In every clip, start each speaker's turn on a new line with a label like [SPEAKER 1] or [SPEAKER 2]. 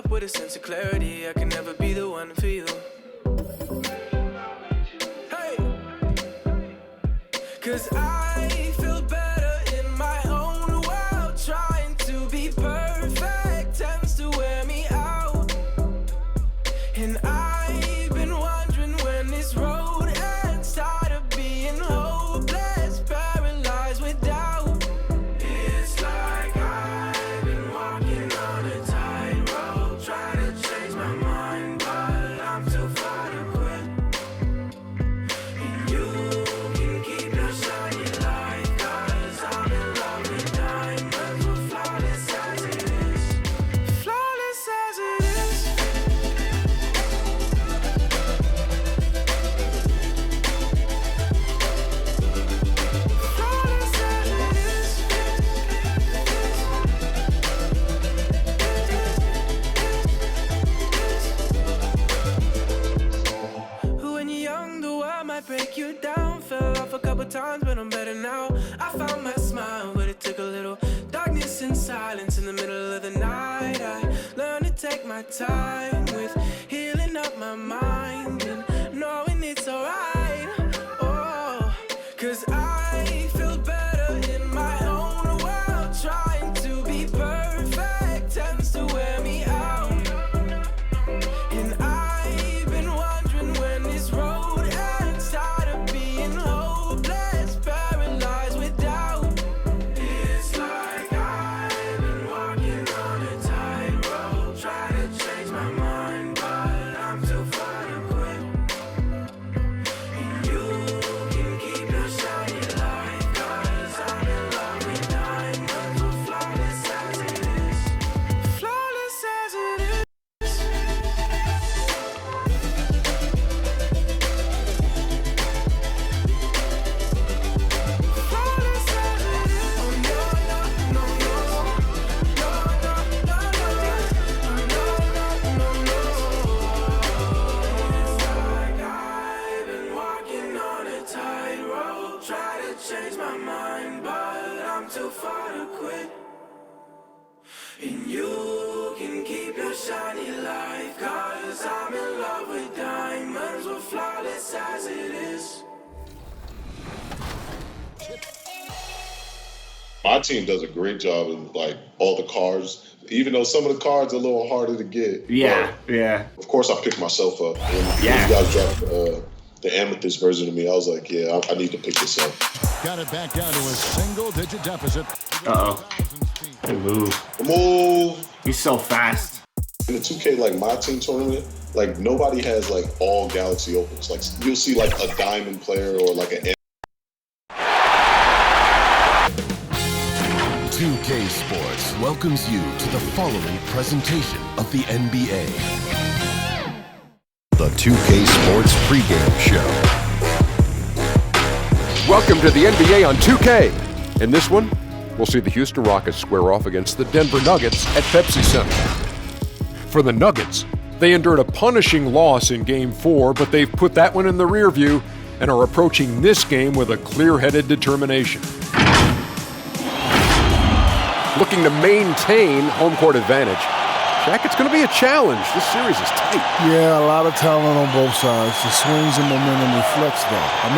[SPEAKER 1] up with a sense of clarity. I can never be the one for you. Hey, 'cause I feel better in my own world. Trying to be perfect tends to wear me out. And I've been wondering when this road ends. Tired of being hopeless, paralyzed with doubt. It's like I've been walking on a tightrope, trying to change my mind, but I'm too far to quit. And you can keep your shiny light, 'cause I'm in love with diamonds, we're flawless as it is. Flawless as it is. Flawless as it is. When you're young, the world might break you down. Fell off a couple times, but I'm better now. I found my smile, but it took a little darkness and silence in the middle of the night. I learned to take my time with healing up my mind and knowing it's alright. Oh, 'cause I feel better in my own world. Trying to be perfect tends to wear me out. And I've been wondering when this road ends. Tired of being hopeless, paralyzed with doubt. It's like I've been walking on a tightrope, trying to change my mind, but I'm too far to quit. And you can keep your shiny light, 'cause I'm in love with diamonds, we're flawless as it is. Flawless as it is. Flawless as it is. Oh no, no, no, no. No, no, no, no. Oh no, no, no, no. It's like I've been walking on a tightrope, try to change my mind, but I'm too far to quit. And you can keep your shiny light, 'cause I'm in love with diamonds, we're flawless as it is.
[SPEAKER 2] My team does a great job in like all the cards, even though some of the cards are a little harder to get.
[SPEAKER 3] Yeah, yeah.
[SPEAKER 2] Of course, I picked myself up. When
[SPEAKER 3] Yeah.
[SPEAKER 2] you guys dropped the amethyst version of me, I was like, yeah, I need to pick this up.
[SPEAKER 4] Got it back down to a single-digit deficit.
[SPEAKER 3] Uh-oh. Good move.
[SPEAKER 2] Move.
[SPEAKER 3] He's so fast.
[SPEAKER 2] In the 2K, like my team tournament, like nobody has like all Galaxy opens. Like you'll see like a diamond player or like an
[SPEAKER 4] 2K Sports welcomes you to the following presentation of the NBA. The 2K Sports pregame show.
[SPEAKER 5] Welcome to the NBA on 2K. In this one, we'll see the Houston Rockets square off against the Denver Nuggets at Pepsi Center. For the Nuggets, they endured a punishing loss in Game 4, but they've put that one in the rear view and are approaching this game with a clear-headed determination. Looking to maintain home court advantage. Shaq, it's going to be a challenge. This series is tight.
[SPEAKER 6] Yeah, a lot of talent on both sides. The swings and momentum reflects that. I'm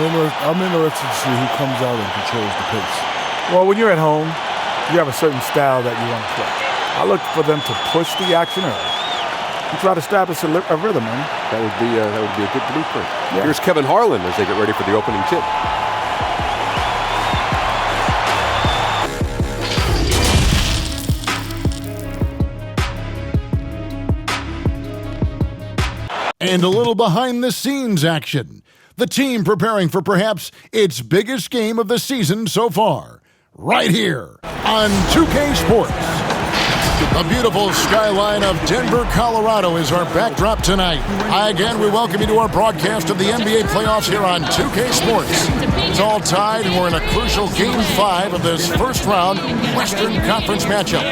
[SPEAKER 6] interested to see who comes out and controls the pace.
[SPEAKER 7] Well, when you're at home, you have a certain style that you want to play. I look for them to push the action early and try to establish a rhythm, man.
[SPEAKER 5] That would be a good blueprint.
[SPEAKER 7] Yeah.
[SPEAKER 5] Here's Kevin Harlan as they get ready for the opening tip.
[SPEAKER 4] And a little behind-the-scenes action. The team preparing for perhaps its biggest game of the season so far. Right here on 2K Sports. The beautiful skyline of Denver, Colorado is our backdrop tonight. Hi again, we welcome you to our broadcast of the NBA playoffs here on 2K Sports. It's all tied and we're in a crucial Game 5 of this first round Western Conference matchup.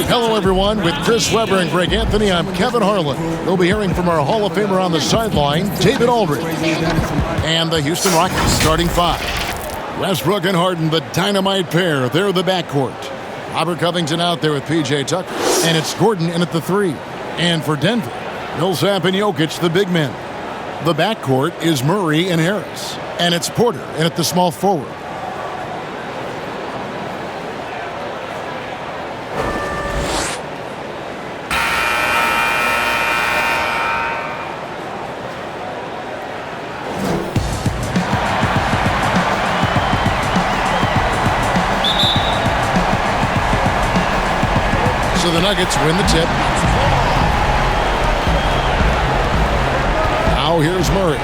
[SPEAKER 4] Hello everyone, with Chris Webber and Greg Anthony, I'm Kevin Harlan. We'll be hearing from our Hall of Famer on the sideline, David Aldridge. And the Houston Rockets starting 5. Westbrook and Harden, the dynamite pair, they're the backcourt. Robert Covington out there with P.J. Tucker. And it's Gordon in at the 3. And for Denver, Millsap and Jokic, the big men. The backcourt is Murray and Harris. And it's Porter in at the small forward. So the Nuggets win the tip. Now here's Murray.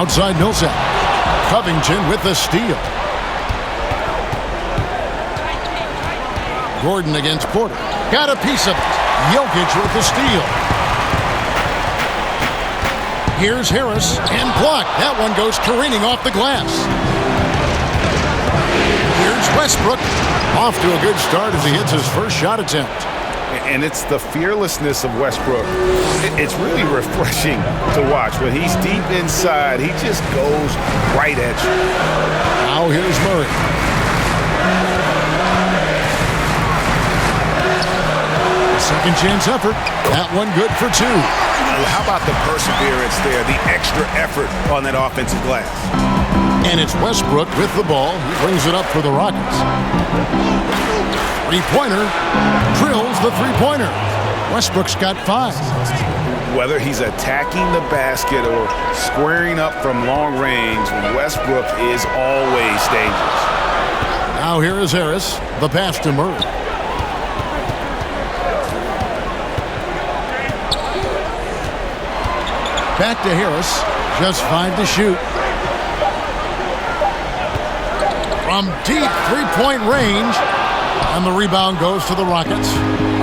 [SPEAKER 4] Outside Millsap. Covington with the steal. Gordon against Porter. Got a piece of it. Jokic with the steal. Here's Harris and blocked. That one goes careening off the glass. Here's Westbrook. Off to a good start as he hits his first shot attempt.
[SPEAKER 8] And it's the fearlessness of Westbrook. It's really refreshing to watch. When he's deep inside, he just goes right at you.
[SPEAKER 4] Now here's Murray. Second chance effort. That one good for two.
[SPEAKER 8] How about the perseverance there, the extra effort on that offensive glass?
[SPEAKER 4] And it's Westbrook with the ball. He brings it up for the Rockets. Three-pointer. Drills the three-pointer. Westbrook's got 5.
[SPEAKER 8] Whether he's attacking the basket or squaring up from long range, Westbrook is always dangerous.
[SPEAKER 4] Now here is Harris. The pass to Murray. Back to Harris. Just 5 to shoot. From deep three-point range. And the rebound goes to the Rockets.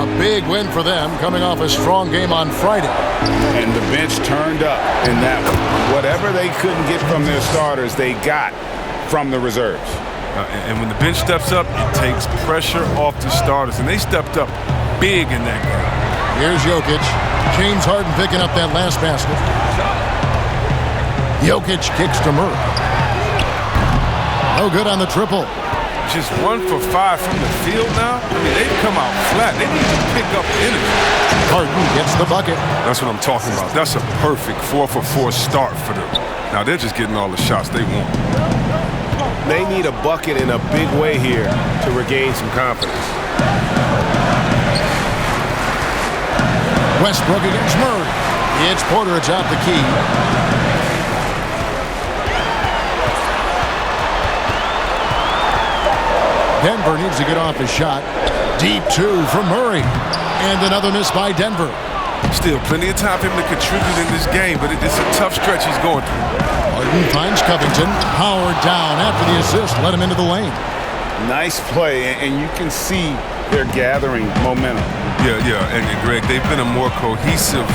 [SPEAKER 4] A big win for them, coming off a strong game on Friday.
[SPEAKER 8] And the bench turned up in that one. Whatever they couldn't get from their starters, they got from the reserves.
[SPEAKER 9] And when the bench steps up, it takes pressure off the starters. And they stepped up big in that game.
[SPEAKER 4] Here's Jokic. James Harden picking up that last basket. Jokic kicks to Murray. No good on the triple.
[SPEAKER 9] Just 1 for 5 from the field now. I mean, they've come out flat. They need to pick up energy.
[SPEAKER 4] Harden gets the bucket.
[SPEAKER 9] That's what I'm talking about. That's a perfect 4 for 4 start for them. Now they're just getting all the shots they want.
[SPEAKER 8] They need a bucket in a big way here to regain some confidence.
[SPEAKER 4] Westbrook against Murray. It's Porter atop the key. Denver needs to get off his shot. Deep 2 from Murray. And another miss by Denver.
[SPEAKER 9] Still plenty of time for him to contribute in this game, but it's a tough stretch he's going through.
[SPEAKER 4] Harden finds Covington. Howard down after the assist. Let him into the lane.
[SPEAKER 8] Nice play, and you can see they're gathering momentum.
[SPEAKER 9] Yeah, and Greg, they've been a more cohesive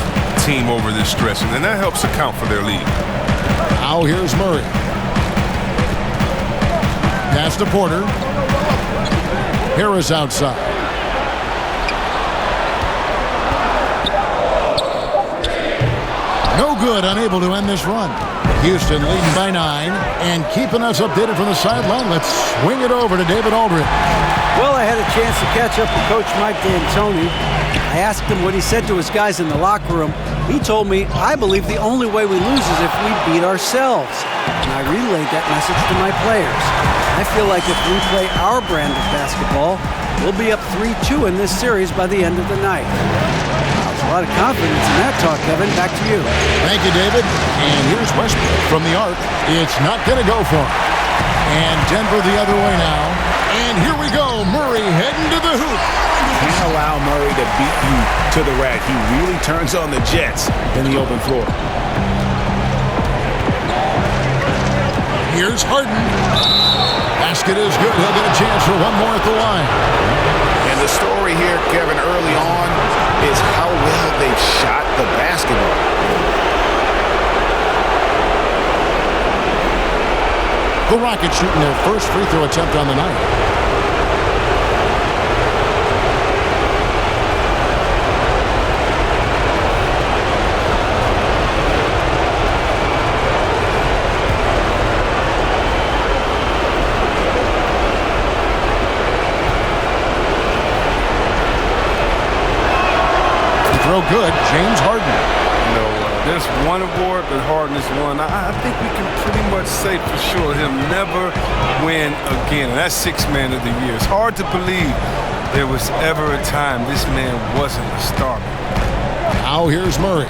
[SPEAKER 9] team over this stretch, and that helps account for their lead.
[SPEAKER 4] Now here's Murray. Pass to Porter. Harris outside. No good, unable to end this run. Houston leading by 9 and keeping us updated from the sideline. Let's swing it over to David Aldridge.
[SPEAKER 10] Well, I had a chance to catch up with Coach Mike D'Antoni. I asked him what he said to his guys in the locker room. He told me, I believe the only way we lose is if we beat ourselves. And I relayed that message to my players. I feel like if we play our brand of basketball, we'll be up 3-2 in this series by the end of the night. There's a lot of confidence in that talk, Kevin. Back to you.
[SPEAKER 4] Thank you, David. And here's Westbrook from the arc. It's not going to go for him. And Denver the other way now. And here we go. Murray heading to the hoop.
[SPEAKER 8] Can't allow Murray to beat you to the rack. He really turns on the Jets in the open floor.
[SPEAKER 4] Here's Harden. Basket is good. He'll get a chance for one more at the line.
[SPEAKER 8] And the story here, Kevin, early on is how well they've shot the basketball.
[SPEAKER 4] The Rockets shooting their first free throw attempt on the night. good. James Harden.
[SPEAKER 9] There's one award, but Harden is one. I think we can pretty much say for sure he'll never win again. And that's Sixth Man of the Year. It's hard to believe there was ever a time this man wasn't a starter.
[SPEAKER 4] Now here's Murray.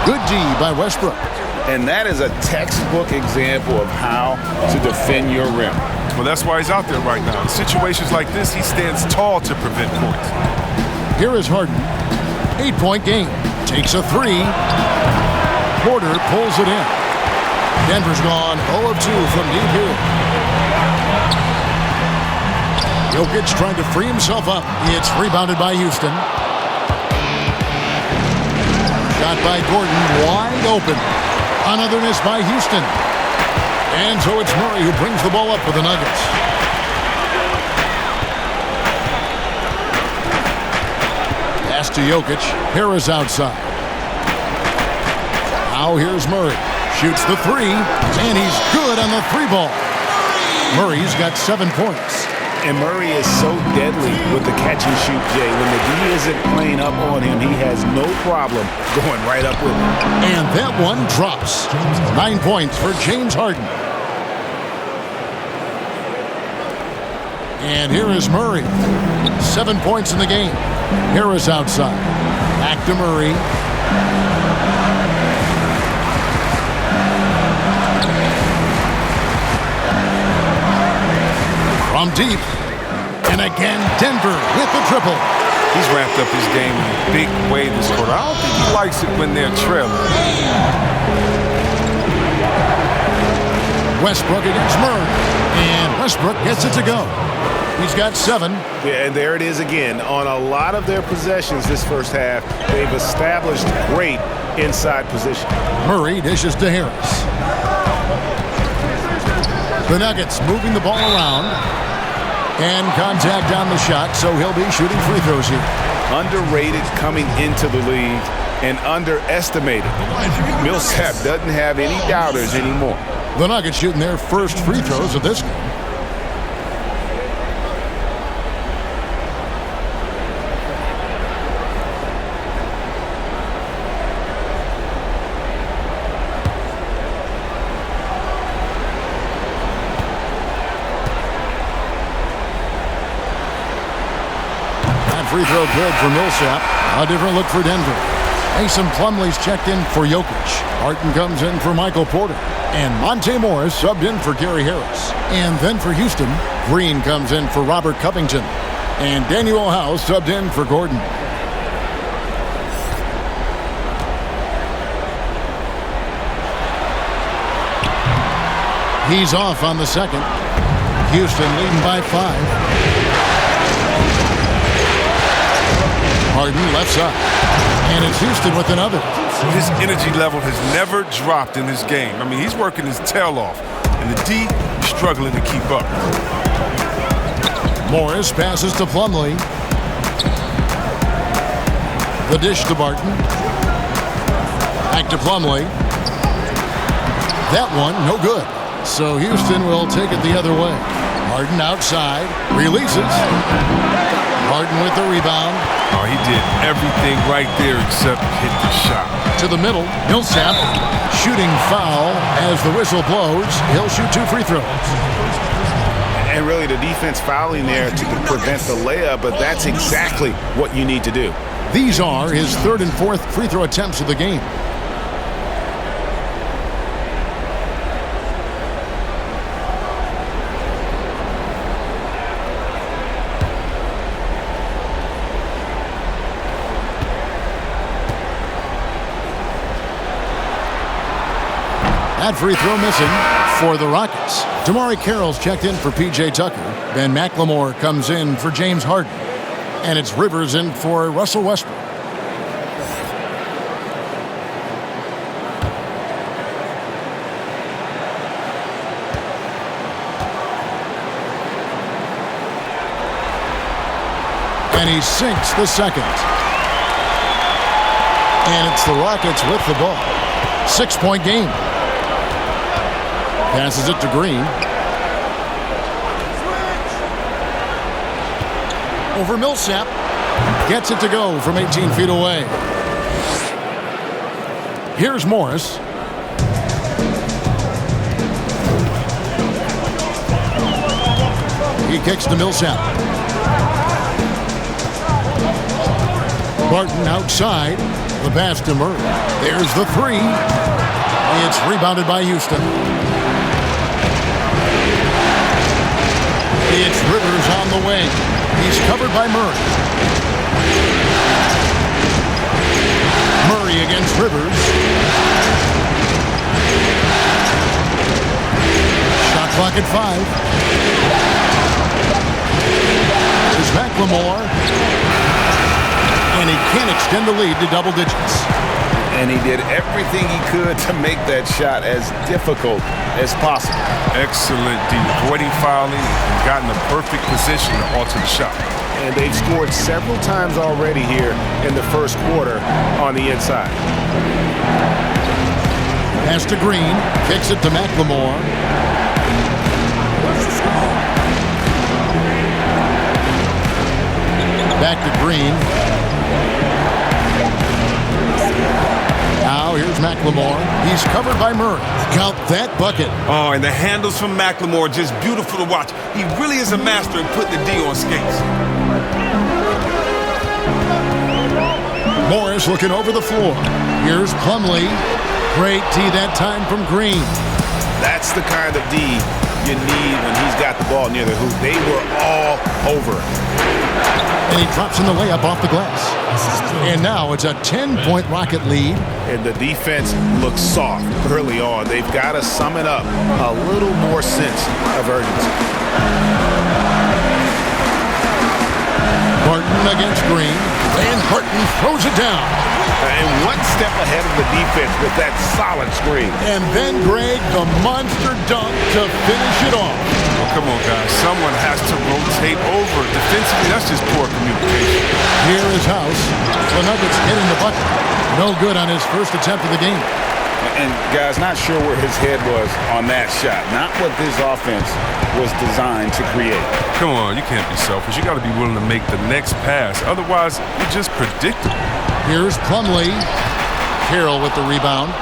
[SPEAKER 4] Good D by Westbrook.
[SPEAKER 8] And that is a textbook example of how to defend your rim.
[SPEAKER 9] Well, that's why he's out there right now. In situations like this, he stands tall to prevent points.
[SPEAKER 4] Here is Harden. 8-point game. Takes a three. Porter pulls it in. Denver's gone 0 of 2 from deep here. Jokic trying to free himself up. It's rebounded by Houston. Shot by Gordon, wide open. Another miss by Houston. And so it's Murray who brings the ball up for the Nuggets. Pass to Jokic. Harris outside. Now here's Murray. Shoots the three, and he's good on the three ball. Murray's got 7 points.
[SPEAKER 8] And Murray is so deadly with the catch and shoot, Jay. When the D isn't playing up on him, he has no problem going right up with him.
[SPEAKER 4] And that one drops. 9 points for James Harden. And here is Murray. 7 points in the game. Harris outside. Back to Murray. From deep. And again, Denver with the triple.
[SPEAKER 9] He's ramped up his game in a big way this quarter. I don't think he likes it when they're trailing.
[SPEAKER 4] Westbrook against Murray. And Westbrook gets it to go. He's got 7.
[SPEAKER 8] Yeah, and there it is again. On a lot of their possessions this first half, they've established great inside position.
[SPEAKER 4] Murray dishes to Harris. The Nuggets moving the ball around. And contact on the shot, so he'll be shooting free throws here.
[SPEAKER 8] Underrated coming into the league and underestimated. Millsap doesn't have any doubters anymore.
[SPEAKER 4] The Nuggets shooting their first free throws of this game. Free throw good for Millsap. A different look for Denver. Mason Plumlee's checked in for Jokic. Harden comes in for Michael Porter. And Monte Morris subbed in for Gary Harris. And then for Houston, Green comes in for Robert Covington. And Daniel House subbed in for Gordon. He's off on the second. Houston leading by 5. Harden left side. And it's Houston with another.
[SPEAKER 9] His energy level has never dropped in this game. I mean, he's working his tail off. And the D is struggling to keep up.
[SPEAKER 4] Morris passes to Plumlee. The dish to Barton. Back to Plumlee. That one, no good. So Houston will take it the other way. Harden outside. Releases. Harden with the rebound.
[SPEAKER 9] Oh, he did everything right there except hit the shot.
[SPEAKER 4] To the middle, Millsap shooting foul as the whistle blows. He'll shoot 2 free throws.
[SPEAKER 8] And really the defense fouling there to prevent the layup, but that's exactly what you need to do.
[SPEAKER 4] These are his 3rd and 4th free throw attempts of the game. That free throw missing for the Rockets. Damari Carroll's checked in for P.J. Tucker. Ben McLemore comes in for James Harden. And it's Rivers in for Russell Westbrook. And he sinks the second. And it's the Rockets with the ball. 6-point game. Passes it to Green. Over Millsap. Gets it to go from 18 feet away. Here's Morris. He kicks to Millsap. Barton outside. The pass to Murray. There's the three. It's rebounded by Houston. It's Rivers on the wing. He's covered by Murray. Murray against Rivers. Shot clock at 5. There's McLemore. And he can't extend the lead to double digits.
[SPEAKER 8] And he did everything he could to make that shot as difficult as possible.
[SPEAKER 9] Excellent D, avoiding fouling and gotten the perfect position to alter the shot.
[SPEAKER 8] And they've scored several times already here in the first quarter on the inside.
[SPEAKER 4] Pass to Green, kicks it to McLemore. Back to Green. Now here's McLemore. He's covered by Murray. Count that bucket.
[SPEAKER 9] Oh, and the handles from McLemore, just beautiful to watch. He really is a master at putting the D on skates.
[SPEAKER 4] Morris looking over the floor. Here's Plumlee. Great D that time from Green.
[SPEAKER 8] That's the kind of D you need when he's got the ball near the hoop. They were all over it.
[SPEAKER 4] And he drops in the layup off the glass. And now it's a 10-point Rocket lead.
[SPEAKER 8] And the defense looks soft early on. They've got to sum it up. A little more sense of urgency.
[SPEAKER 4] Barton against Green. And Barton throws it down.
[SPEAKER 8] And one step ahead of the defense with that solid screen.
[SPEAKER 4] And then Greg, the monster dunk to finish it off.
[SPEAKER 9] Oh, come on, guys. Someone has to rotate over. Defensively, that's just poor communication.
[SPEAKER 4] Here is House. The Nuggets hitting the bucket. No good on his first attempt of the game.
[SPEAKER 8] And, guys, not sure where his head was on that shot. Not what this offense was designed to create.
[SPEAKER 9] Come on, you can't be selfish. You got to be willing to make the next pass. Otherwise, you're just predictable.
[SPEAKER 4] Here's Plumlee. Carroll with the rebound.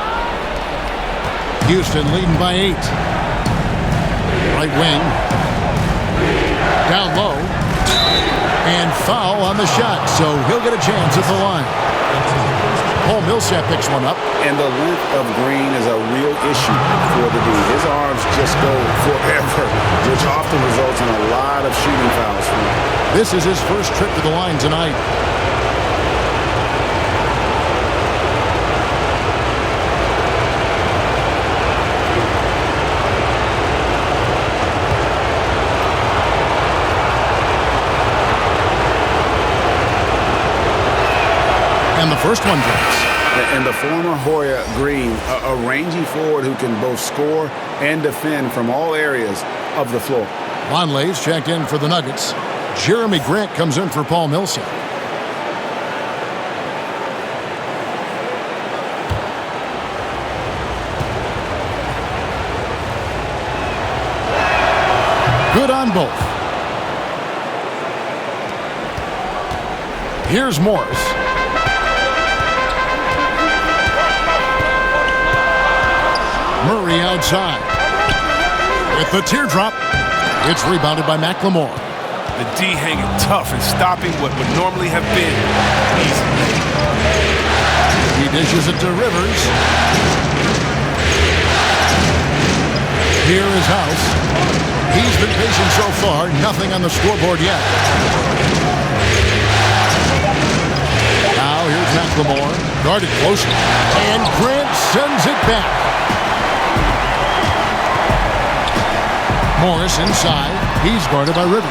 [SPEAKER 4] Houston leading by 8. Right wing. Down low. And foul on the shot, so he'll get a chance at the line. Paul Millsap picks one up.
[SPEAKER 8] And the length of Green is a real issue for the dude. His arms just go forever, which often results in a lot of shooting fouls for him.
[SPEAKER 4] This is his first trip to the line tonight. And the first one drops.
[SPEAKER 8] And the former Hoya Green, a rangy forward who can both score and defend from all areas of the floor.
[SPEAKER 4] Vonleh's checked in for the Nuggets. Jeremy Grant comes in for Paul Millsap. Good on both. Here's Morris. Murray outside. With the teardrop, it's rebounded by McLemore.
[SPEAKER 9] The D hanging tough and stopping what would normally have been easy.
[SPEAKER 4] He dishes it to Rivers. Here is House. He's been patient so far. Nothing on the scoreboard yet. Now here's McLemore. Guarded closely. And Grant sends it back. Morris inside. He's guarded by Rivers.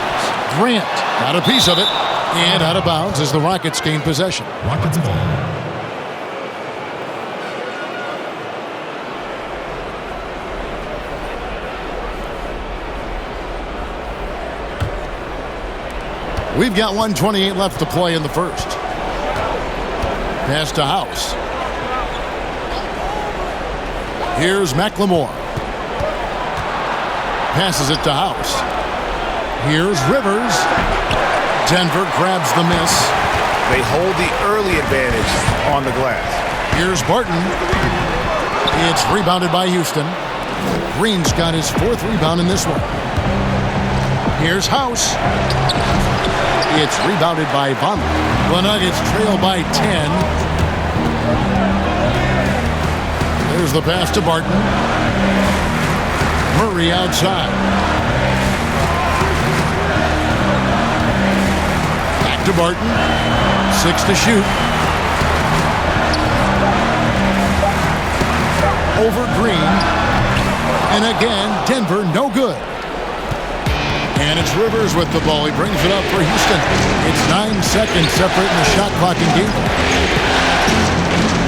[SPEAKER 4] Grant got a piece of it. And out of bounds as the Rockets gain possession. Rockets ball. We've got 1:28 left to play in the first. Pass to House. Here's McLemore. Passes it to House. Here's Rivers. Denver grabs the miss.
[SPEAKER 8] They hold the early advantage on the glass.
[SPEAKER 4] Here's Barton. It's rebounded by Houston. Green's got his 4th rebound in this one. Here's House. It's rebounded by Vonleh. The Nuggets trail by 10. There's the pass to Barton. Murray outside. Back to Barton. 6 to shoot. Over Green. And again, Denver no good. And it's Rivers with the ball. He brings it up for Houston. It's 9 seconds separating the shot clock and game.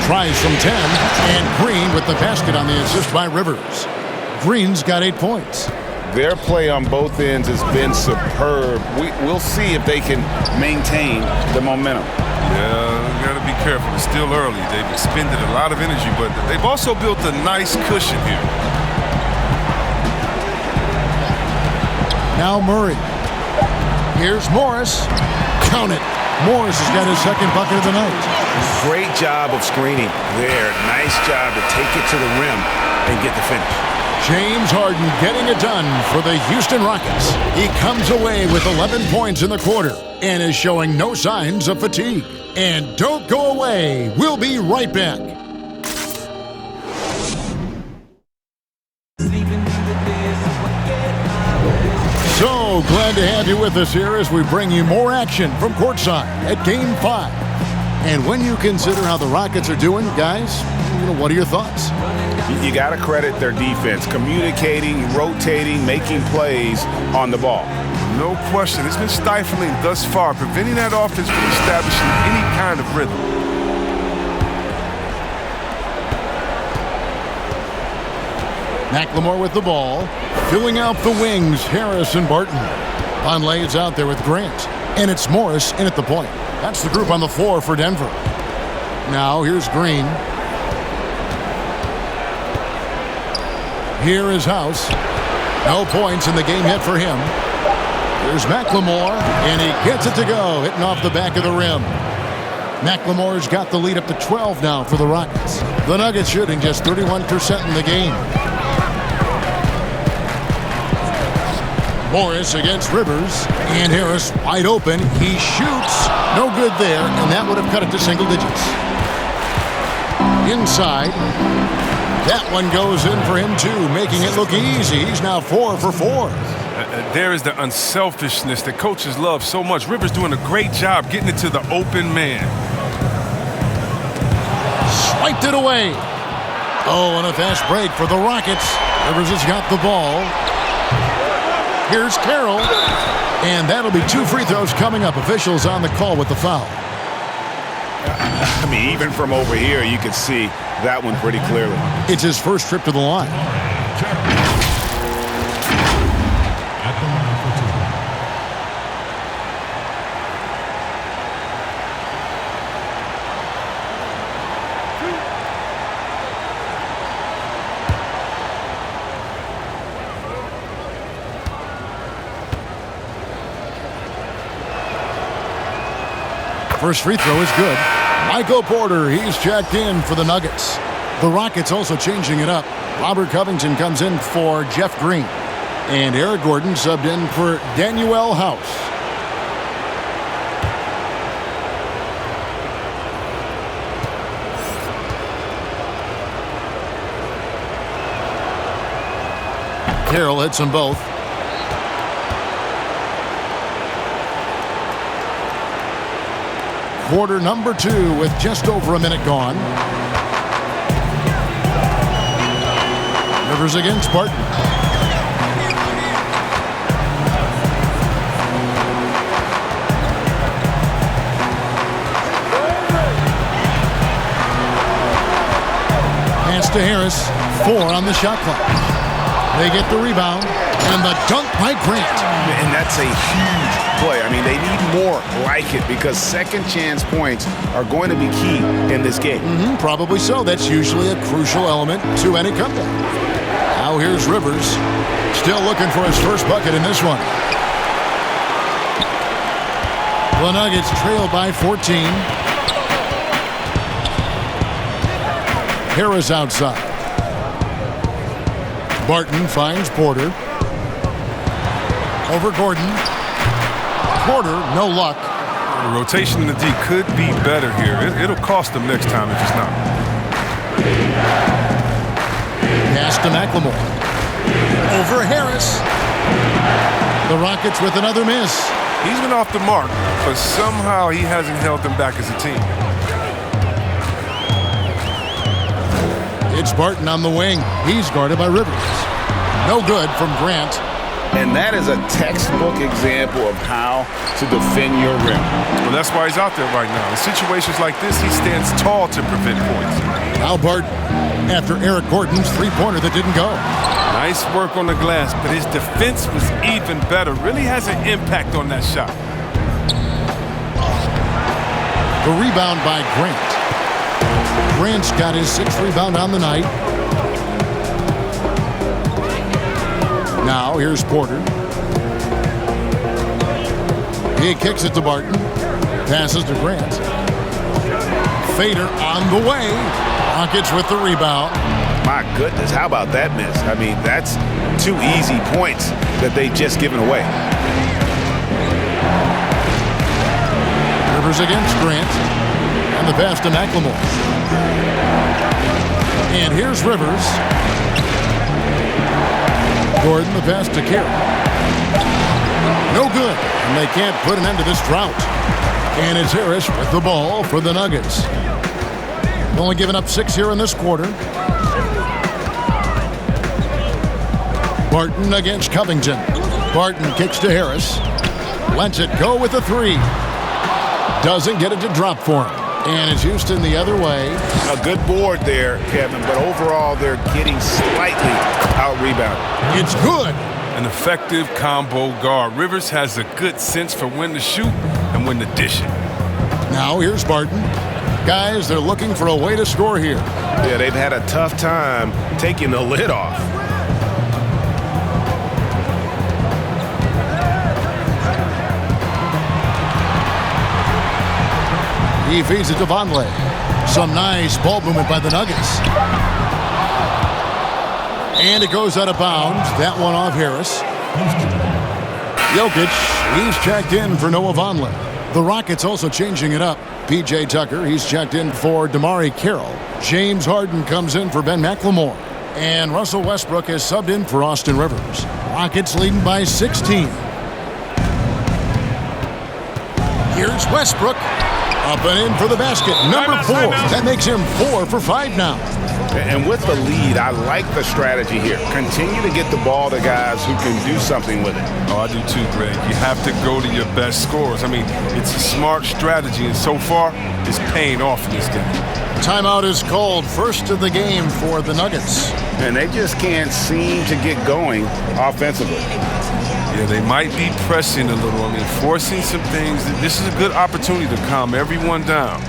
[SPEAKER 4] Tries from 10. And Green with the basket on the assist by Rivers. Green's got 8 points.
[SPEAKER 8] Their play on both ends has been superb. We'll see if they can maintain the momentum.
[SPEAKER 9] Yeah, you got to be careful. It's still early. They've expended a lot of energy, but they've also built a nice cushion here.
[SPEAKER 4] Now Murray. Here's Morris. Count it. Morris has got his 2nd bucket of the night.
[SPEAKER 8] Great job of screening there. Nice job to take it to the rim and get the finish.
[SPEAKER 4] James Harden getting it done for the Houston Rockets. He comes away with 11 points in the quarter and is showing no signs of fatigue. And don't go away. We'll be right back. So glad to have you with us here as we bring you more action from courtside at Game 5. And when you consider how the Rockets are doing, guys, what are your thoughts?
[SPEAKER 8] You got to credit their defense, communicating, rotating, making plays on the ball.
[SPEAKER 9] No question. It's been stifling thus far, preventing that offense from establishing any kind of rhythm.
[SPEAKER 4] McLemore with the ball, filling out the wings, Harris and Barton. Vonleh is out there with Grant, and it's Morris in at the point. That's the group on the floor for Denver. Now here's Green. Here is House. No points in the game yet for him. Here's McLemore, and he gets it to go, hitting off the back of the rim. McLemore's got the lead up to 12 now for the Rockets. The Nuggets shooting just 31% in the game. Morris against Rivers, and Harris wide open. He shoots. No good there, and that would have cut it to single digits. Inside. That one goes in for him, too, making it look easy. He's now 4 for 4.
[SPEAKER 9] There is the unselfishness that coaches love so much. Rivers doing a great job getting it to the open man.
[SPEAKER 4] Swiped it away. Oh, and a fast break for the Rockets. Rivers has got the ball. Here's Carroll. And that'll be 2 free throws coming up. Officials on the call with the foul.
[SPEAKER 8] I mean, even from over here, you can see that one pretty clearly.
[SPEAKER 4] It's his first trip to the line. First free throw is good. Michael Porter, he's checked in for the Nuggets. The Rockets also changing it up. Robert Covington comes in for Jeff Green. And Eric Gordon subbed in for Danuel House. Carroll hits them both. Quarter number 2 with just over a minute gone. Rivers against Barton. Pass to Harris. 4 on the shot clock. They get the rebound. And the dunk by Grant.
[SPEAKER 8] And that's a huge play. I mean, they need more like it because second chance points are going to be key in this game.
[SPEAKER 4] Probably so. That's usually a crucial element to any comeback. Now here's Rivers. Still looking for his first bucket in this one. The Nuggets trail by 14. Harris outside. Barton finds Porter. Over Gordon. Porter, no luck.
[SPEAKER 9] The rotation in the D could be better here. It'll cost them next time if it's not.
[SPEAKER 4] Pass to McLemore. Over Harris. The Rockets with another miss.
[SPEAKER 9] He's been off the mark, but somehow he hasn't held them back as a team.
[SPEAKER 4] It's Barton on the wing. He's guarded by Rivers. No good from Grant.
[SPEAKER 8] And that is a textbook example of how to defend your rim.
[SPEAKER 9] Well, that's why he's out there right now. In situations like this, he stands tall to prevent points.
[SPEAKER 4] Now Barton after Eric Gordon's three-pointer that didn't go.
[SPEAKER 9] Nice work on the glass, but his defense was even better. Really has an impact on that shot.
[SPEAKER 4] The rebound by Grant. Grant's got his sixth rebound on the night. Now here's Porter. He kicks it to Barton. Passes to Grant. Fader on the way. Rockets with the rebound.
[SPEAKER 8] My goodness, how about that miss? I mean, that's 2 easy points that they just given away.
[SPEAKER 4] Rivers against Grant. And the pass to McLemore. And here's Rivers. Gordon, the pass to Carey. No good. And they can't put an end to this drought. And it's Harris with the ball for the Nuggets. Only giving up 6 here in this quarter. Barton against Covington. Barton kicks to Harris. Lets it go with a three. Doesn't get it to drop for him. And it's Houston the other way.
[SPEAKER 8] A good board there, Kevin, but overall they're getting slightly out-rebounded.
[SPEAKER 4] It's good.
[SPEAKER 9] An effective combo guard. Rivers has a good sense for when to shoot and when to dish it.
[SPEAKER 4] Now here's Barton. Guys, they're looking for a way to score here.
[SPEAKER 8] Yeah, they've had a tough time taking the lid off.
[SPEAKER 4] He feeds it to Vonleh. Some nice ball movement by the Nuggets. And it goes out of bounds. That one off Harris. Jokic, he's checked in for Noah Vonleh. The Rockets also changing it up. P.J. Tucker, he's checked in for Damari Carroll. James Harden comes in for Ben McLemore. And Russell Westbrook has subbed in for Austin Rivers. Rockets leading by 16. Here's Westbrook. Up and in for the basket. Number 4. That makes him 4 for 5 now.
[SPEAKER 8] And with the lead, I like the strategy here. Continue to get the ball to guys who can do something with it.
[SPEAKER 9] Oh, I do too, Greg. You have to go to your best scorers. I mean, it's a smart strategy, and so far, it's paying off in this game.
[SPEAKER 4] Timeout is called. First of the game for the Nuggets.
[SPEAKER 8] And they just can't seem to get going offensively.
[SPEAKER 9] Yeah, they might be pressing a little. I mean, forcing some things. This is a good opportunity to calm everyone down.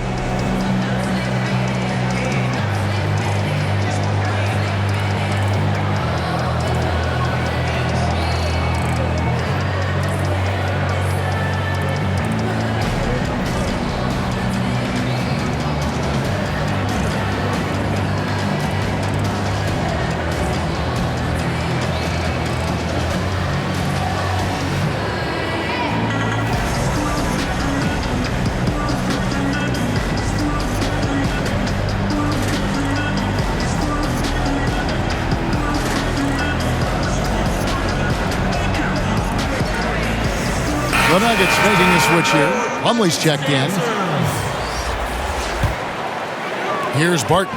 [SPEAKER 4] The Nuggets making a switch here. Plumlee's checked in. Here's Barton.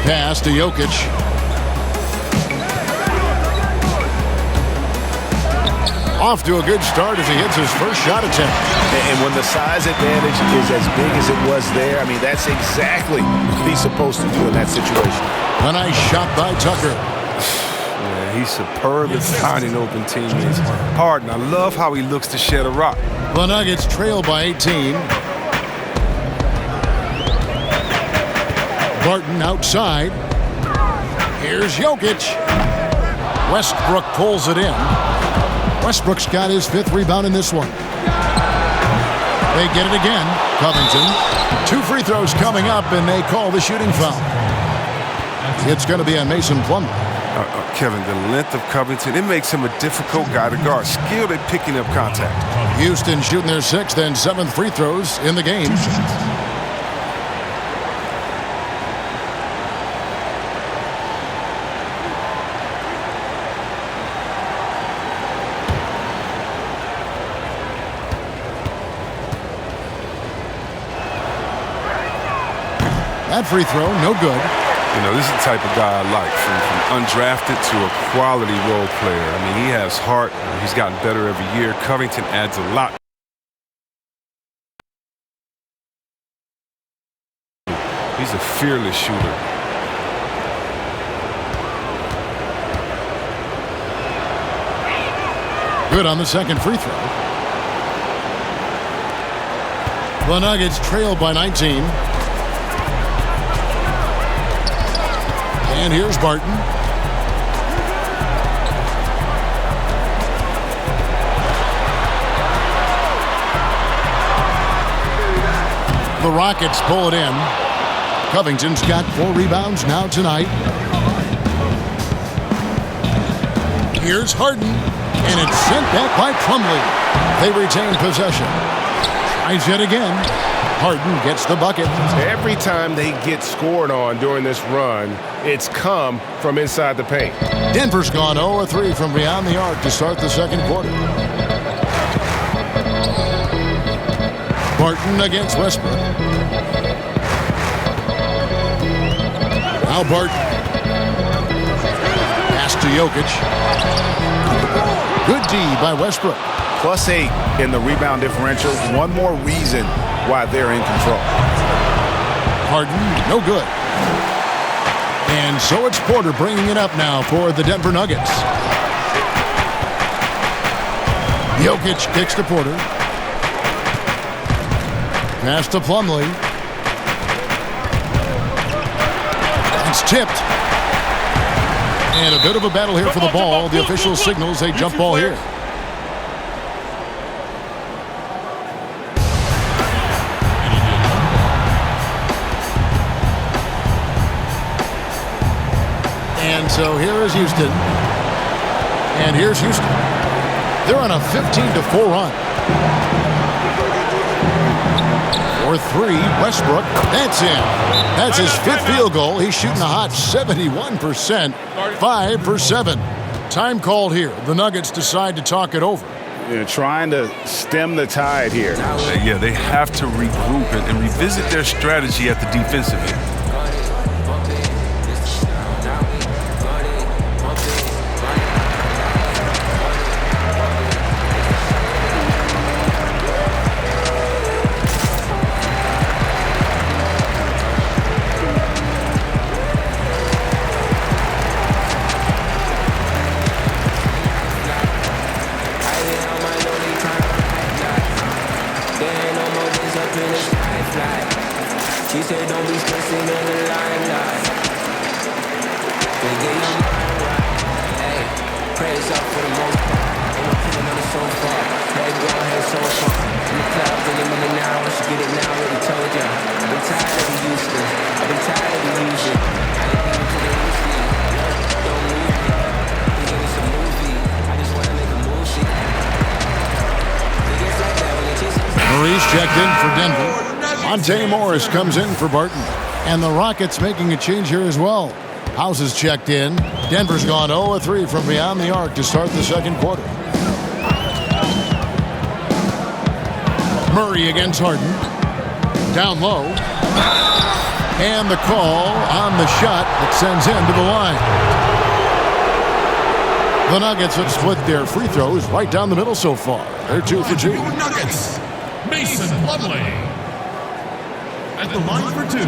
[SPEAKER 4] Pass to Jokic. Off to a good start as he hits his first shot attempt.
[SPEAKER 8] And when the size advantage is as big as it was there, I mean, that's exactly what he's supposed to do in that situation.
[SPEAKER 4] A nice shot by Tucker.
[SPEAKER 9] He's superb at finding open teammates. Harden, I love how he looks to shed a rock.
[SPEAKER 4] The Nuggets trail by 18. Barton outside. Here's Jokic. Westbrook pulls it in. Westbrook's got his 5th rebound in this one. They get it again. Covington. 2 free throws coming up, and they call the shooting foul. It's going to be on Mason Plumlee.
[SPEAKER 9] Kevin, the length of Covington, it makes him a difficult guy to guard. Skilled at picking up contact.
[SPEAKER 4] Houston shooting their 6th and 7th free throws in the game. That free throw, no good.
[SPEAKER 9] You know, this is the type of guy I like, from undrafted to a quality role player. I mean, he has heart. He's gotten better every year. Covington adds a lot. He's a fearless shooter.
[SPEAKER 4] Good on the 2nd free throw. The Nuggets trail by 19. And here's Barton. The Rockets pull it in. Covington's got 4 rebounds now tonight. Here's Harden. And it's sent back by Plumlee. They retain possession. Tries it again. Harden gets the bucket.
[SPEAKER 8] Every time they get scored on during this run, it's come from inside the paint.
[SPEAKER 4] Denver's gone 0-3 from beyond the arc to start the 2nd quarter. Barton against Westbrook. Now Barton. Pass to Jokic. Good D by Westbrook.
[SPEAKER 8] +8 in the rebound differential. One more reason why they're in control.
[SPEAKER 4] Harden, no good. And so it's Porter bringing it up now for the Denver Nuggets. Jokic kicks to Porter. Pass to Plumlee. It's tipped. And a bit of a battle here for the ball. The official signals a jump ball here. And so here is Houston. And here's Houston. They're on a 15-4 run. For 3, Westbrook. That's in. That's his 5th field goal. He's shooting a hot 71%. 5 for 7. Time called here. The Nuggets decide to talk it over.
[SPEAKER 8] They're trying to stem the tide here.
[SPEAKER 9] Yeah, they have to regroup and revisit their strategy at the defensive end.
[SPEAKER 1] She said don't be stressing in the limelight. Then get your mind right. Hey, praise up for the most part. Ain't no killing on it so far. Hey, go ahead so far. In the clubs in the minute now. Once you get it now, already told ya. I've been tired of the useless. I've been tired of the usual. I ain't even to the useless. Don't move me. You think it's a movie. I just wanna make a movie. It gets like that when it takes.
[SPEAKER 4] Maurice checked in for Denver. Monte Morris comes in for Barton. And the Rockets making a change here as well. House is checked in. Denver's gone 0-3 from beyond the arc to start the 2nd quarter. Murray against Harden. Down low. And the call on the shot that sends him to the line. The Nuggets have split their free throws right down the middle so far. They're 2 for 2.
[SPEAKER 11] Nuggets, Mason Plumlee at the line for 2.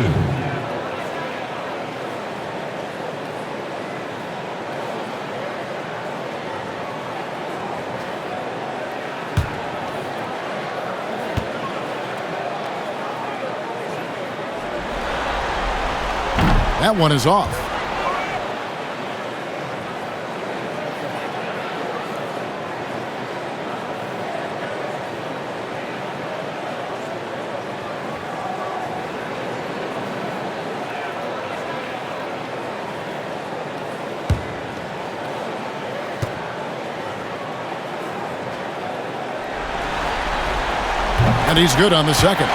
[SPEAKER 4] That one is off. And he's good on the second.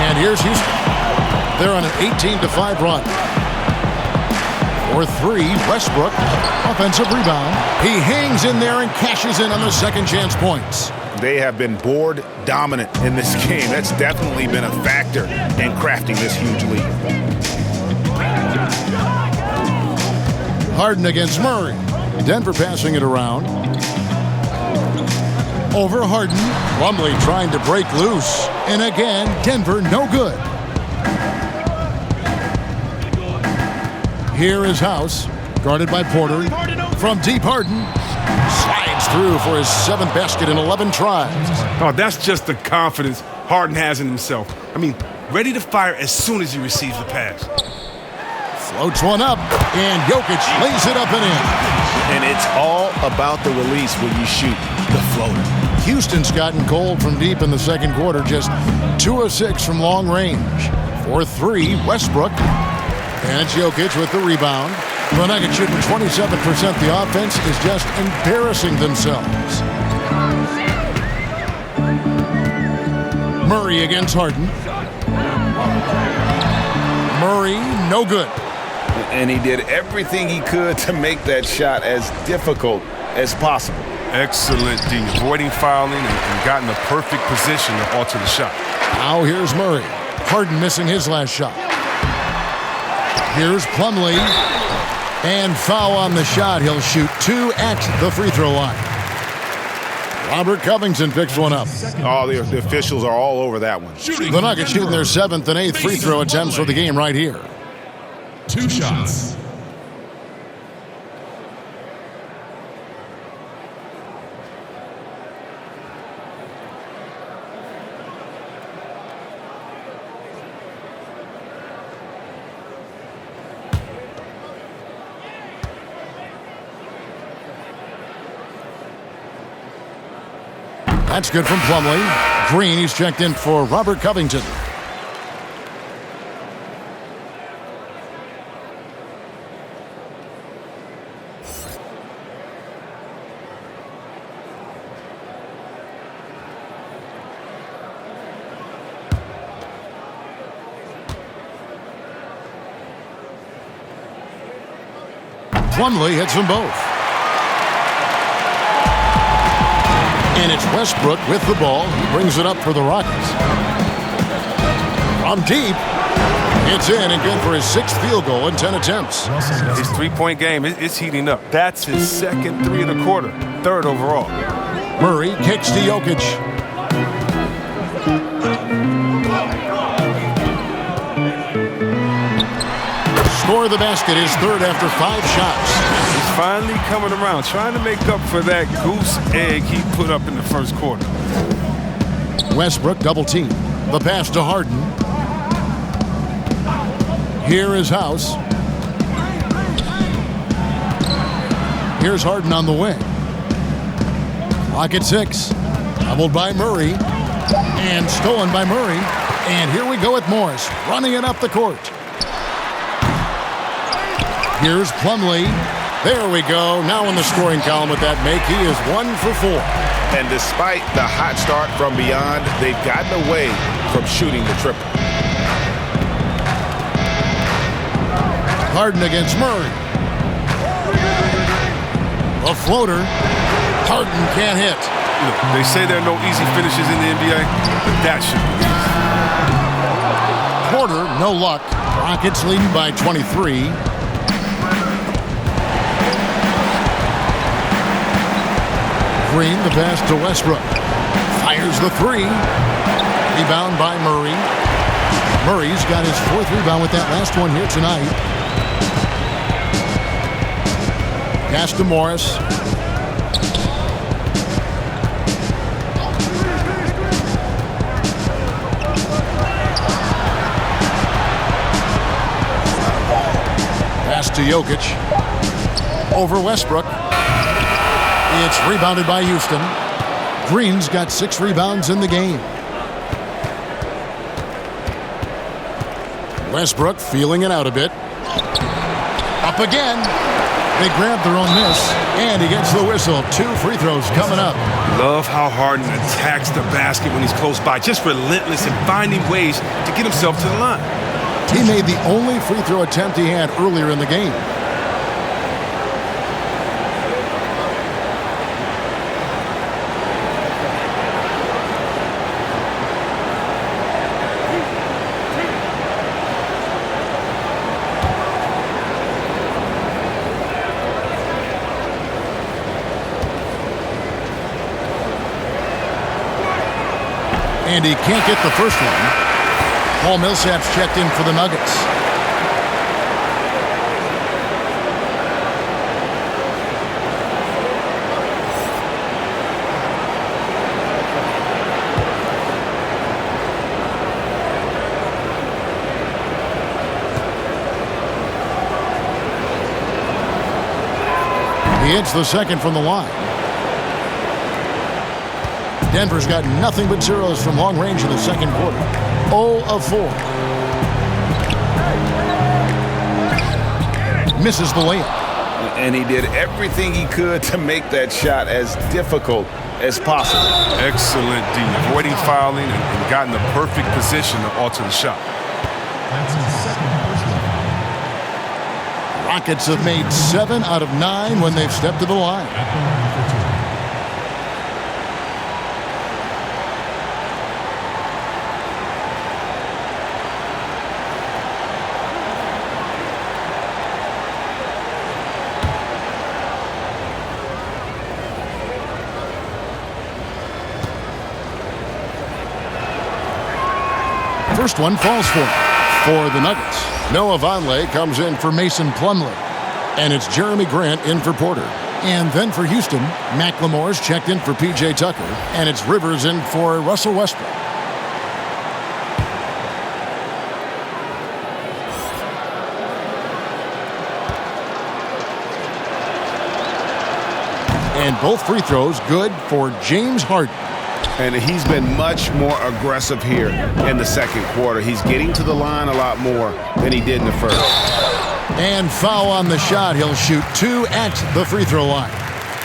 [SPEAKER 4] And here's Houston. They're on an 18-5 run. For three, Westbrook. Offensive rebound. He hangs in there and cashes in on the second chance points.
[SPEAKER 8] They have been board dominant in this game. That's definitely been a factor in crafting this huge lead.
[SPEAKER 4] Harden against Murray. Denver passing it around. Over Harden. Plumlee trying to break loose. And again, Denver no good. Here is House. Guarded by Porter. From deep, Harden. Slides through for his 7th basket in 11 tries.
[SPEAKER 9] Oh, that's just the confidence Harden has in himself. I mean, ready to fire as soon as he receives the pass.
[SPEAKER 4] Floats one up, and Jokic lays it up and in.
[SPEAKER 8] And it's all about the release when you shoot the floater.
[SPEAKER 4] Houston's gotten cold from deep in the second quarter, just 2 of 6 from long range. For three, Westbrook. And it's Jokic with the rebound. The Nuggets shooting 27%. The offense is just embarrassing themselves. Murray against Harden. Murray, no good.
[SPEAKER 8] And he did everything he could to make that shot as difficult as possible.
[SPEAKER 9] Excellent D, avoiding fouling and got in the perfect position to alter the shot.
[SPEAKER 4] Now here's Murray. Harden missing his last shot. Here's Plumlee. And foul on the shot. He'll shoot 2 at the free throw line. Robert Covington picks one up.
[SPEAKER 8] Oh, the officials are all over that one.
[SPEAKER 4] The Nuggets shooting their 7th and 8th free throw attempts for the game right here.
[SPEAKER 11] 2 shots.
[SPEAKER 4] That's good from Plumlee. Green, he's checked in for Robert Covington. Plumlee hits them both. And it's Westbrook with the ball. He brings it up for the Rockets. From deep, it's in and good for his 6th field goal in 10 attempts.
[SPEAKER 9] His three-point game is heating up. That's his 2nd 3 of the quarter, 3rd overall.
[SPEAKER 4] Murray kicks to Jokic. Score the basket, his 3rd after 5 shots.
[SPEAKER 9] He's finally coming around, trying to make up for that goose egg he put up in the first quarter.
[SPEAKER 4] Westbrook double team. The pass to Harden. Here is House. Here's Harden on the wing. Clock at 6. Doubled by Murray. And stolen by Murray. And here we go with Morris, running it up the court. Here's Plumlee. There we go. Now in the scoring column with that make, he is 1 for 4.
[SPEAKER 8] And despite the hot start from beyond, they've gotten away from shooting the triple.
[SPEAKER 4] Harden against Murray. A floater. Harden can't hit.
[SPEAKER 9] They say there are no easy finishes in the NBA, but that should be easy.
[SPEAKER 4] Porter, no luck. Rockets leading by 23. Green, the pass to Westbrook. Fires the 3. Rebound by Murray. Murray's got his 4th rebound with that last one here tonight. Pass to Morris. Pass to Jokic. Over Westbrook. It's rebounded by Houston. Green's got 6 rebounds in the game. Westbrook feeling it out a bit. Up again. They grab their own miss, and he gets the whistle. 2 free throws coming up.
[SPEAKER 9] Love how Harden attacks the basket when he's close by. Just relentless in finding ways to get himself to the line.
[SPEAKER 4] He made the only free throw attempt he had earlier in the game. And he can't get the first one. Paul Millsap's checked in for the Nuggets. He hits the second from the line. Denver's got nothing but zeros from long range in the second quarter. 0 of 4. Misses the layup.
[SPEAKER 8] And he did everything he could to make that shot as difficult as possible.
[SPEAKER 9] Excellent D, avoiding fouling and got in the perfect position to alter the shot.
[SPEAKER 11] That's his second personal.
[SPEAKER 4] Rockets have made 7 out of 9 when they've stepped to the line.
[SPEAKER 11] At the line for 2.
[SPEAKER 4] First one falls for the Nuggets. Noah Vonleh comes in for Mason Plumlee. And it's Jeremy Grant in for Porter. And then for Houston, McLemore's checked in for P.J. Tucker. And it's Rivers in for Russell Westbrook. And both free throws good for James Harden.
[SPEAKER 8] And he's been much more aggressive here in the second quarter. He's getting to the line a lot more than he did in the first.
[SPEAKER 4] And foul on the shot. He'll shoot 2 at the free throw line.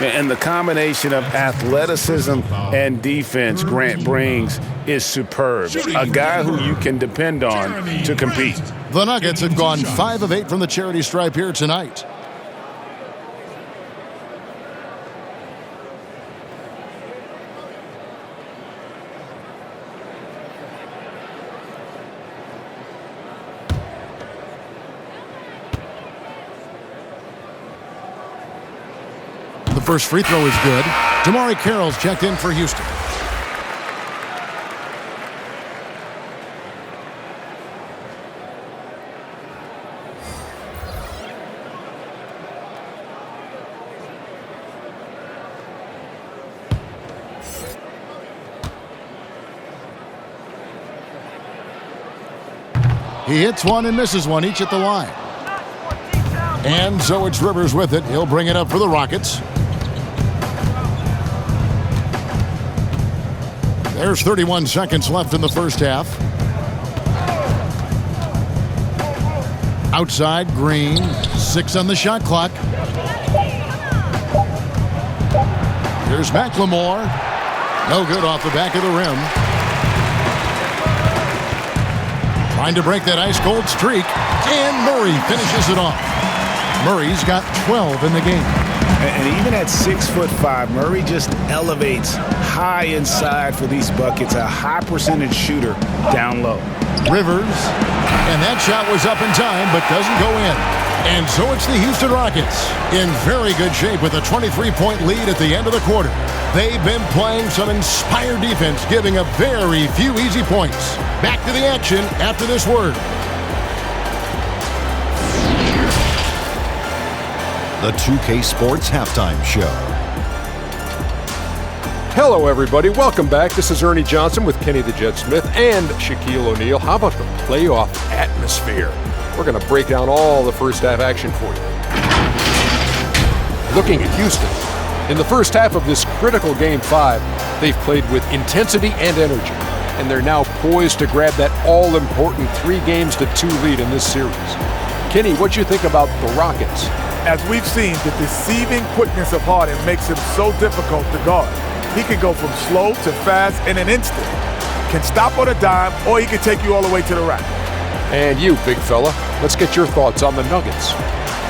[SPEAKER 8] And the combination of athleticism and defense Grant brings is superb. A guy who you can depend on to compete.
[SPEAKER 4] The Nuggets have gone 5 of 8 from the charity stripe here tonight. The first free throw is good. Damari Carroll's checked in for Houston. He hits one and misses one, each at the line. And so it's Rivers with it. He'll bring it up for the Rockets. There's 31 seconds left in the first half. Outside, Green. 6 on the shot clock. Here's McLemore. No good off the back of the rim. Trying to break that ice-cold streak. And Murray finishes it off. Murray's got 12 in the game.
[SPEAKER 8] And even at 6'5", Murray just elevates high inside for these buckets. A high percentage shooter down low.
[SPEAKER 4] Rivers, and that shot was up in time, but doesn't go in. And so it's the Houston Rockets in very good shape with a 23-point lead at the end of the quarter. They've been playing some inspired defense, giving up very few easy points. Back to the action after this word.
[SPEAKER 12] The 2K Sports Halftime Show.
[SPEAKER 5] Hello, everybody. Welcome back. This is Ernie Johnson with Kenny the Jet Smith and Shaquille O'Neal. How about the playoff atmosphere? We're going to break down all the first half action for you. Looking at Houston, in the first half of this critical Game 5, they've played with intensity and energy, and they're now poised to grab that all-important 3-2 lead in this series. Kenny, what do you think about the Rockets?
[SPEAKER 7] As we've seen, the deceiving quickness of Harden makes him so difficult to guard. He can go from slow to fast in an instant. Can stop on a dime, or he can take you all the way to the rack.
[SPEAKER 5] And you, big fella, let's get your thoughts on the Nuggets.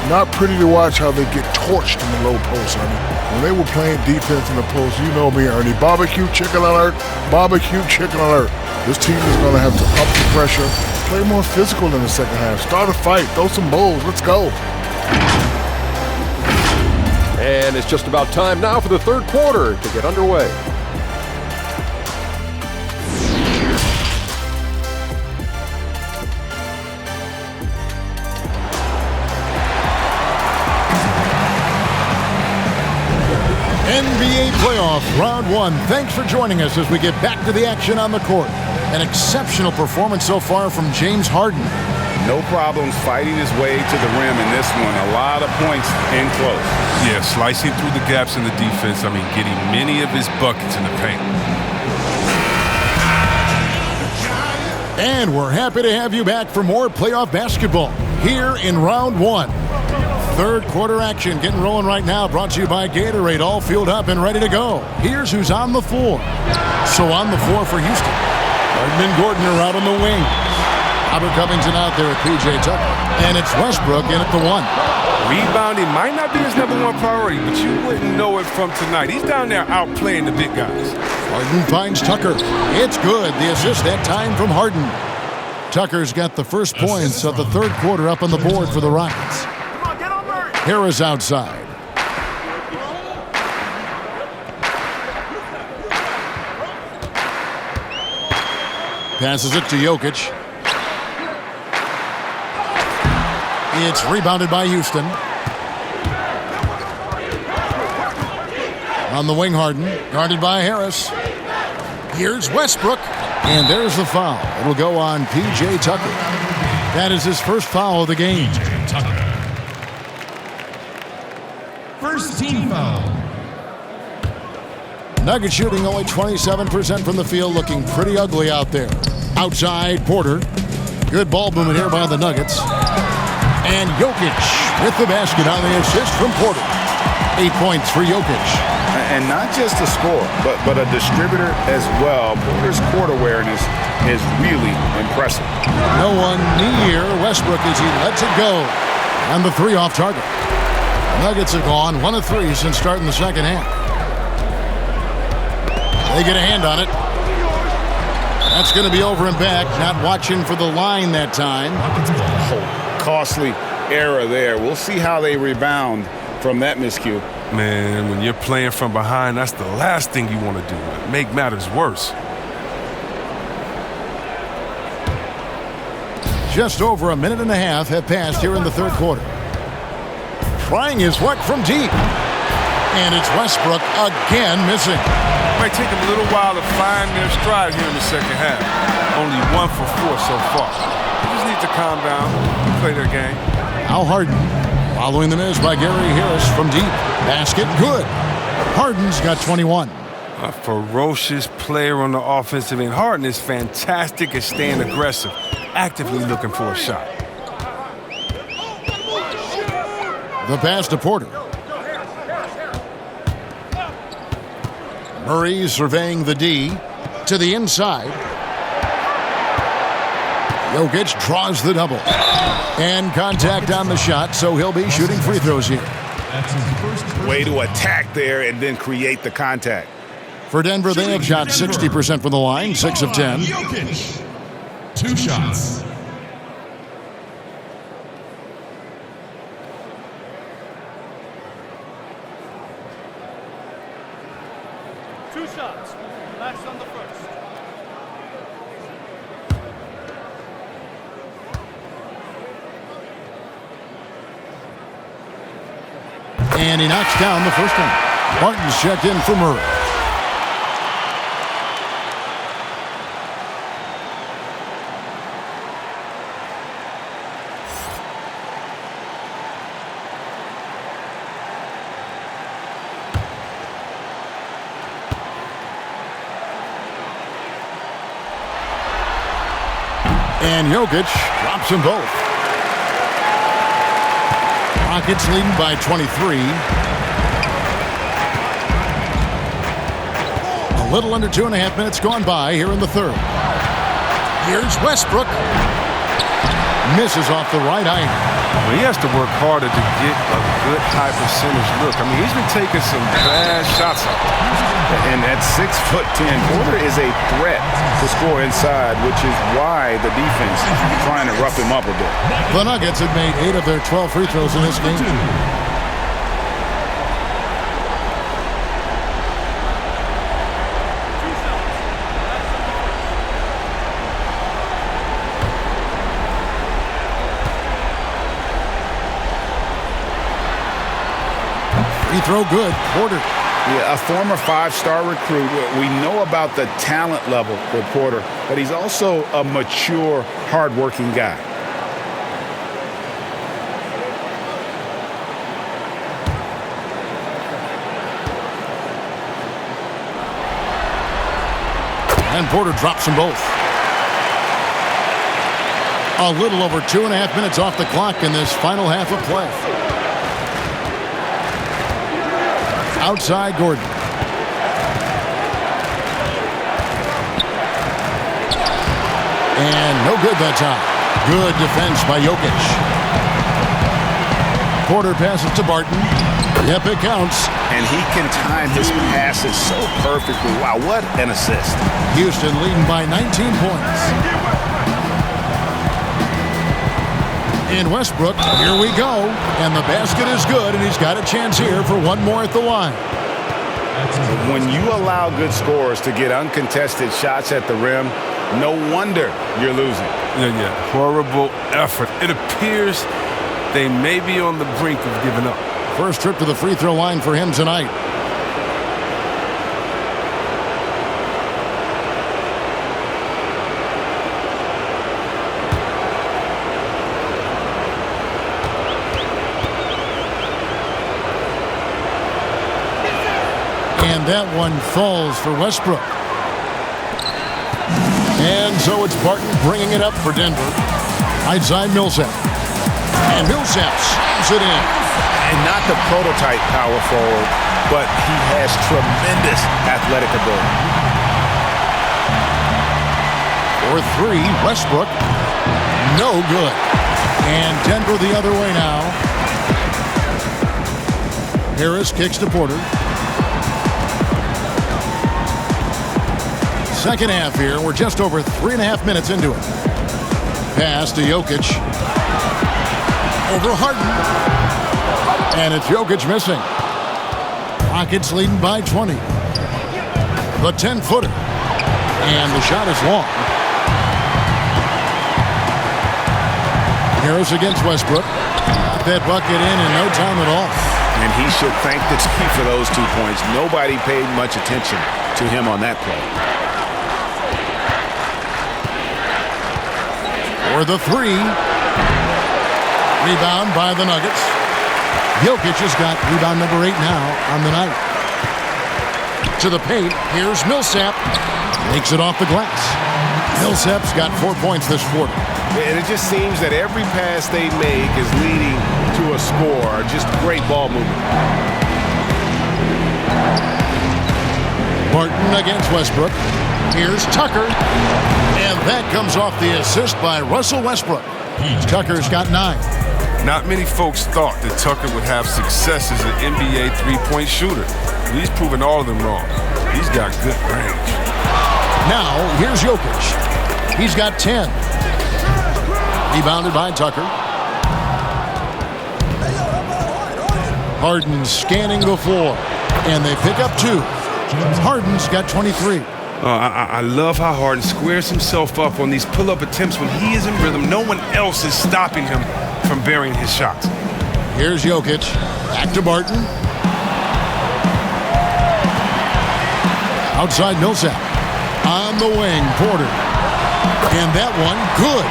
[SPEAKER 6] Not pretty to watch how they get torched in the low post, Ernie. When they were playing defense in the post, you know me, Ernie. Barbecue chicken alert, barbecue chicken alert. This team is going to have to up the pressure, play more physical in the second half, start a fight, throw some bowls, let's go.
[SPEAKER 5] And it's just about time now for the third quarter to get underway.
[SPEAKER 4] NBA playoff round one. Thanks for joining us as we get back to the action on the court. An exceptional performance so far from James Harden.
[SPEAKER 8] No problems fighting his way to the rim in this one. A lot of points in close.
[SPEAKER 9] Yeah, slicing through the gaps in the defense. I mean, getting many of his buckets in the paint.
[SPEAKER 4] And we're happy to have you back for more playoff basketball here in round one. Third quarter action getting rolling right now, brought to you by Gatorade, all fueled up and ready to go. Here's who's on the floor. So on the floor for Houston, Harden and Gordon are out on the wing. Robert Covington out there at P.J. Tucker. And it's Westbrook in at the one.
[SPEAKER 9] Rebounding might not be his #1 priority, but you wouldn't know it from tonight. He's down there outplaying the big guys.
[SPEAKER 4] Harden finds Tucker. It's good. The assist that time from Harden. Tucker's got the first points of the third quarter up on the board for the Rockets. Harris outside. Passes it to Jokic. It's rebounded by Houston. On the wing, Harden. Guarded by Harris. Here's Westbrook. And there's the foul. It'll go on P.J. Tucker. That is his first foul of the game.
[SPEAKER 11] First team foul.
[SPEAKER 4] Nuggets shooting only 27% from the field, looking pretty ugly out there. Outside, Porter. Good ball movement here by the Nuggets. And Jokic with the basket on the assist from Porter. 8 points for Jokic.
[SPEAKER 8] And not just a scorer, but a distributor as well. Porter's court awareness is really impressive.
[SPEAKER 4] No one near Westbrook as he lets it go. And the three off target. Nuggets have gone 1 of 3 since starting the second half. They get a hand on it. That's going to be over and back. Not watching for the line that time.
[SPEAKER 8] Costly error there. We'll see how they rebound from that miscue.
[SPEAKER 9] Man, when you're playing from behind, that's the last thing you want to do. Make matters worse.
[SPEAKER 4] Just over a minute and a half have passed here in the third quarter. Trying his luck from deep. And it's Westbrook again missing.
[SPEAKER 9] It might take them a little while to find their stride here in the second half. Only 1 for 4 so far. They just need to calm down, play their game.
[SPEAKER 4] Al Harden following the miss by Gary Harris from deep. Basket good. Harden's got 21.
[SPEAKER 9] A ferocious player on the offensive end. Harden is fantastic at staying aggressive, actively looking for a shot.
[SPEAKER 4] The pass to Porter. Murray surveying the D to the inside. Jokic draws the double. And contact on the shot, so he'll be shooting free throws here.
[SPEAKER 8] Way to attack there and then create the contact.
[SPEAKER 4] For Denver, they have shot 60% from the line, 6 of 10.
[SPEAKER 11] Jokic. 2 shots.
[SPEAKER 13] Last on the first.
[SPEAKER 4] And he knocks down the first one. Martin's checked in for Murray. And Jokic drops them both. Rockets leading by 23. A little under 2.5 minutes gone by here in the third. Here's Westbrook. Misses off the right eye.
[SPEAKER 9] Well, he has to work harder to get a good high percentage look. I mean, he's been taking some bad shots out there.
[SPEAKER 8] And at 6'10", Porter is a threat to score inside, which is why the defense is trying to rough him up a bit.
[SPEAKER 4] The Nuggets have made 8 of their 12 free throws in this game. Free throw good. Porter.
[SPEAKER 8] Yeah, a former 5-star recruit. We know about the talent level with Porter, but he's also a mature, hard-working guy.
[SPEAKER 4] And Porter drops them both. A little over 2.5 minutes off the clock in this final half of play. Outside Gordon. And no good that time. Good defense by Jokic. Porter passes to Barton. Yep, it counts.
[SPEAKER 8] And he can time his passes so perfectly. Wow, what an assist.
[SPEAKER 4] Houston leading by 19 points. And Westbrook, here we go. And the basket is good, and he's got a chance here for one more at the line.
[SPEAKER 8] When you allow good scorers to get uncontested shots at the rim, no wonder you're losing.
[SPEAKER 9] Yeah. Horrible effort. It appears they may be on the brink of giving up.
[SPEAKER 4] First trip to the free throw line for him tonight. And that one falls for Westbrook. And so it's Barton bringing it up for Denver. Outside Millsap. And Millsap slams it in.
[SPEAKER 8] And not the prototype power forward, but he has tremendous athletic ability.
[SPEAKER 4] For 3, Westbrook. No good. And Denver the other way now. Harris kicks to Porter. Second half here. We're just over 3.5 minutes into it. Pass to Jokic. Over Harden. And it's Jokic missing. Rockets leading by 20. The 10-footer. And the shot is long. Harris against Westbrook. Got that bucket in no time at all.
[SPEAKER 8] And he should thank the team for those 2 points. Nobody paid much attention to him on that play.
[SPEAKER 4] For the 3. Rebound by the Nuggets. Jokic has got rebound number 8 now on the night. To the paint. Here's Millsap. Makes it off the glass. Millsap's got 4 points this quarter.
[SPEAKER 8] And it just seems that every pass they make is leading to a score. Just great ball movement.
[SPEAKER 4] Barton against Westbrook. Here's Tucker. And that comes off the assist by Russell Westbrook. Tucker's got 9.
[SPEAKER 9] Not many folks thought that Tucker would have success as an NBA three-point shooter. He's proven all of them wrong. He's got good range.
[SPEAKER 4] Now, here's Jokic. He's got 10. Rebounded by Tucker. Harden scanning the floor. And they pick up 2. Harden's got 23.
[SPEAKER 9] I love how Harden squares himself up on these pull-up attempts when he is in rhythm. No one else is stopping him from burying his shots.
[SPEAKER 4] Here's Jokic. Back to Barton. Outside Millsap. On the wing, Porter. And that one, good.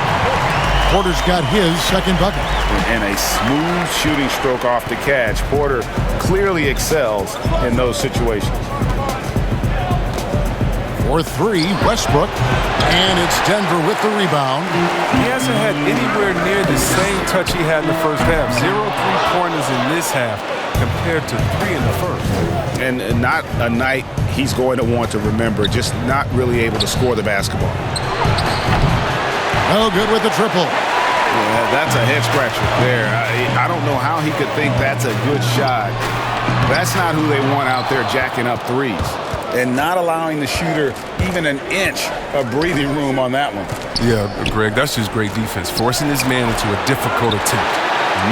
[SPEAKER 4] Porter's got his second bucket.
[SPEAKER 8] And a smooth shooting stroke off the catch. Porter clearly excels in those situations.
[SPEAKER 4] For three, Westbrook. And it's Denver with the rebound.
[SPEAKER 9] He hasn't had anywhere near the same touch he had in the first half. 0 3-pointers in this half compared to 3 in the first.
[SPEAKER 8] And not a night he's going to want to remember, just not really able to score the basketball.
[SPEAKER 4] No good with the triple.
[SPEAKER 8] Yeah, that's a head scratcher there. I don't know how he could think that's a good shot. That's not who they want out there jacking up threes. And not allowing the shooter even an inch of breathing room on that one.
[SPEAKER 9] Yeah, Greg, that's just great defense, forcing this man into a difficult attempt.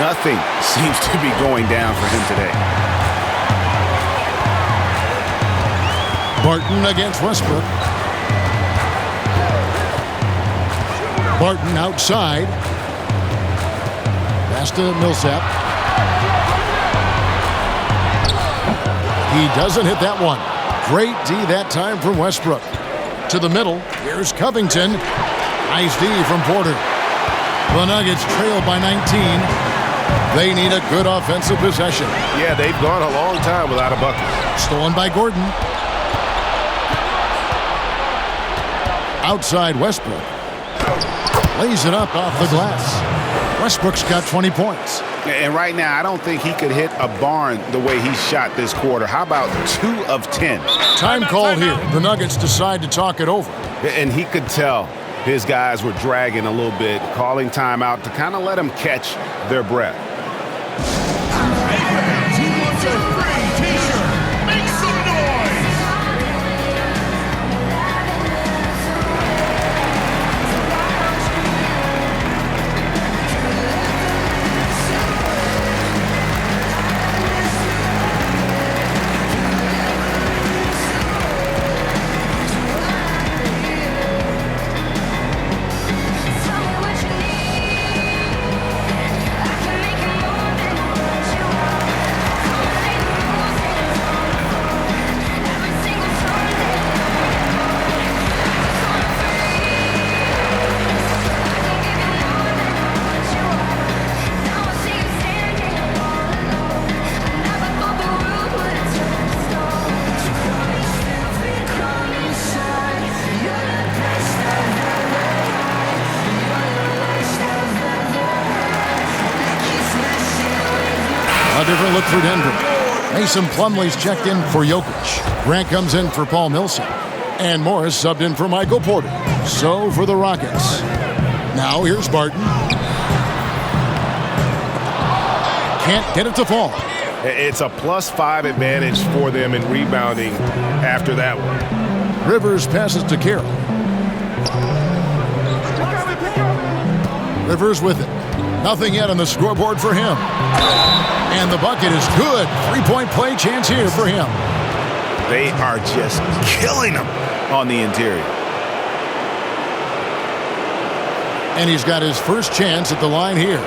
[SPEAKER 8] Nothing seems to be going down for him today.
[SPEAKER 4] Barton against Westbrook. Barton outside. Pass to Millsap. He doesn't hit that one. Great D that time from Westbrook. To the middle, here's Covington. Nice D from Porter. The Nuggets trail by 19. They need a good offensive possession.
[SPEAKER 8] Yeah, they've gone a long time without a bucket.
[SPEAKER 4] Stolen by Gordon. Outside Westbrook. Lays it up off the glass. Westbrook's got 20 points.
[SPEAKER 8] And right now, I don't think he could hit a barn the way he shot this quarter. How about 2 of 10?
[SPEAKER 4] Time called here. The Nuggets decide to talk it over.
[SPEAKER 8] And he could tell his guys were dragging a little bit, calling timeout to kind of let them catch their breath.
[SPEAKER 11] Who wants a free t-shirt? Make some noise!
[SPEAKER 4] A different look for Denver. Mason Plumlee's checked in for Jokic. Grant comes in for Paul Millsap. And Morris subbed in for Michael Porter. So for the Rockets. Now here's Barton. Can't get it to fall.
[SPEAKER 8] It's a +5 advantage for them in rebounding after that one.
[SPEAKER 4] Rivers passes to Carroll. Rivers with it. Nothing yet on the scoreboard for him. And the bucket is good. 3-point play chance here for him.
[SPEAKER 8] They are just killing him on the interior.
[SPEAKER 4] And he's got his first chance at the line here.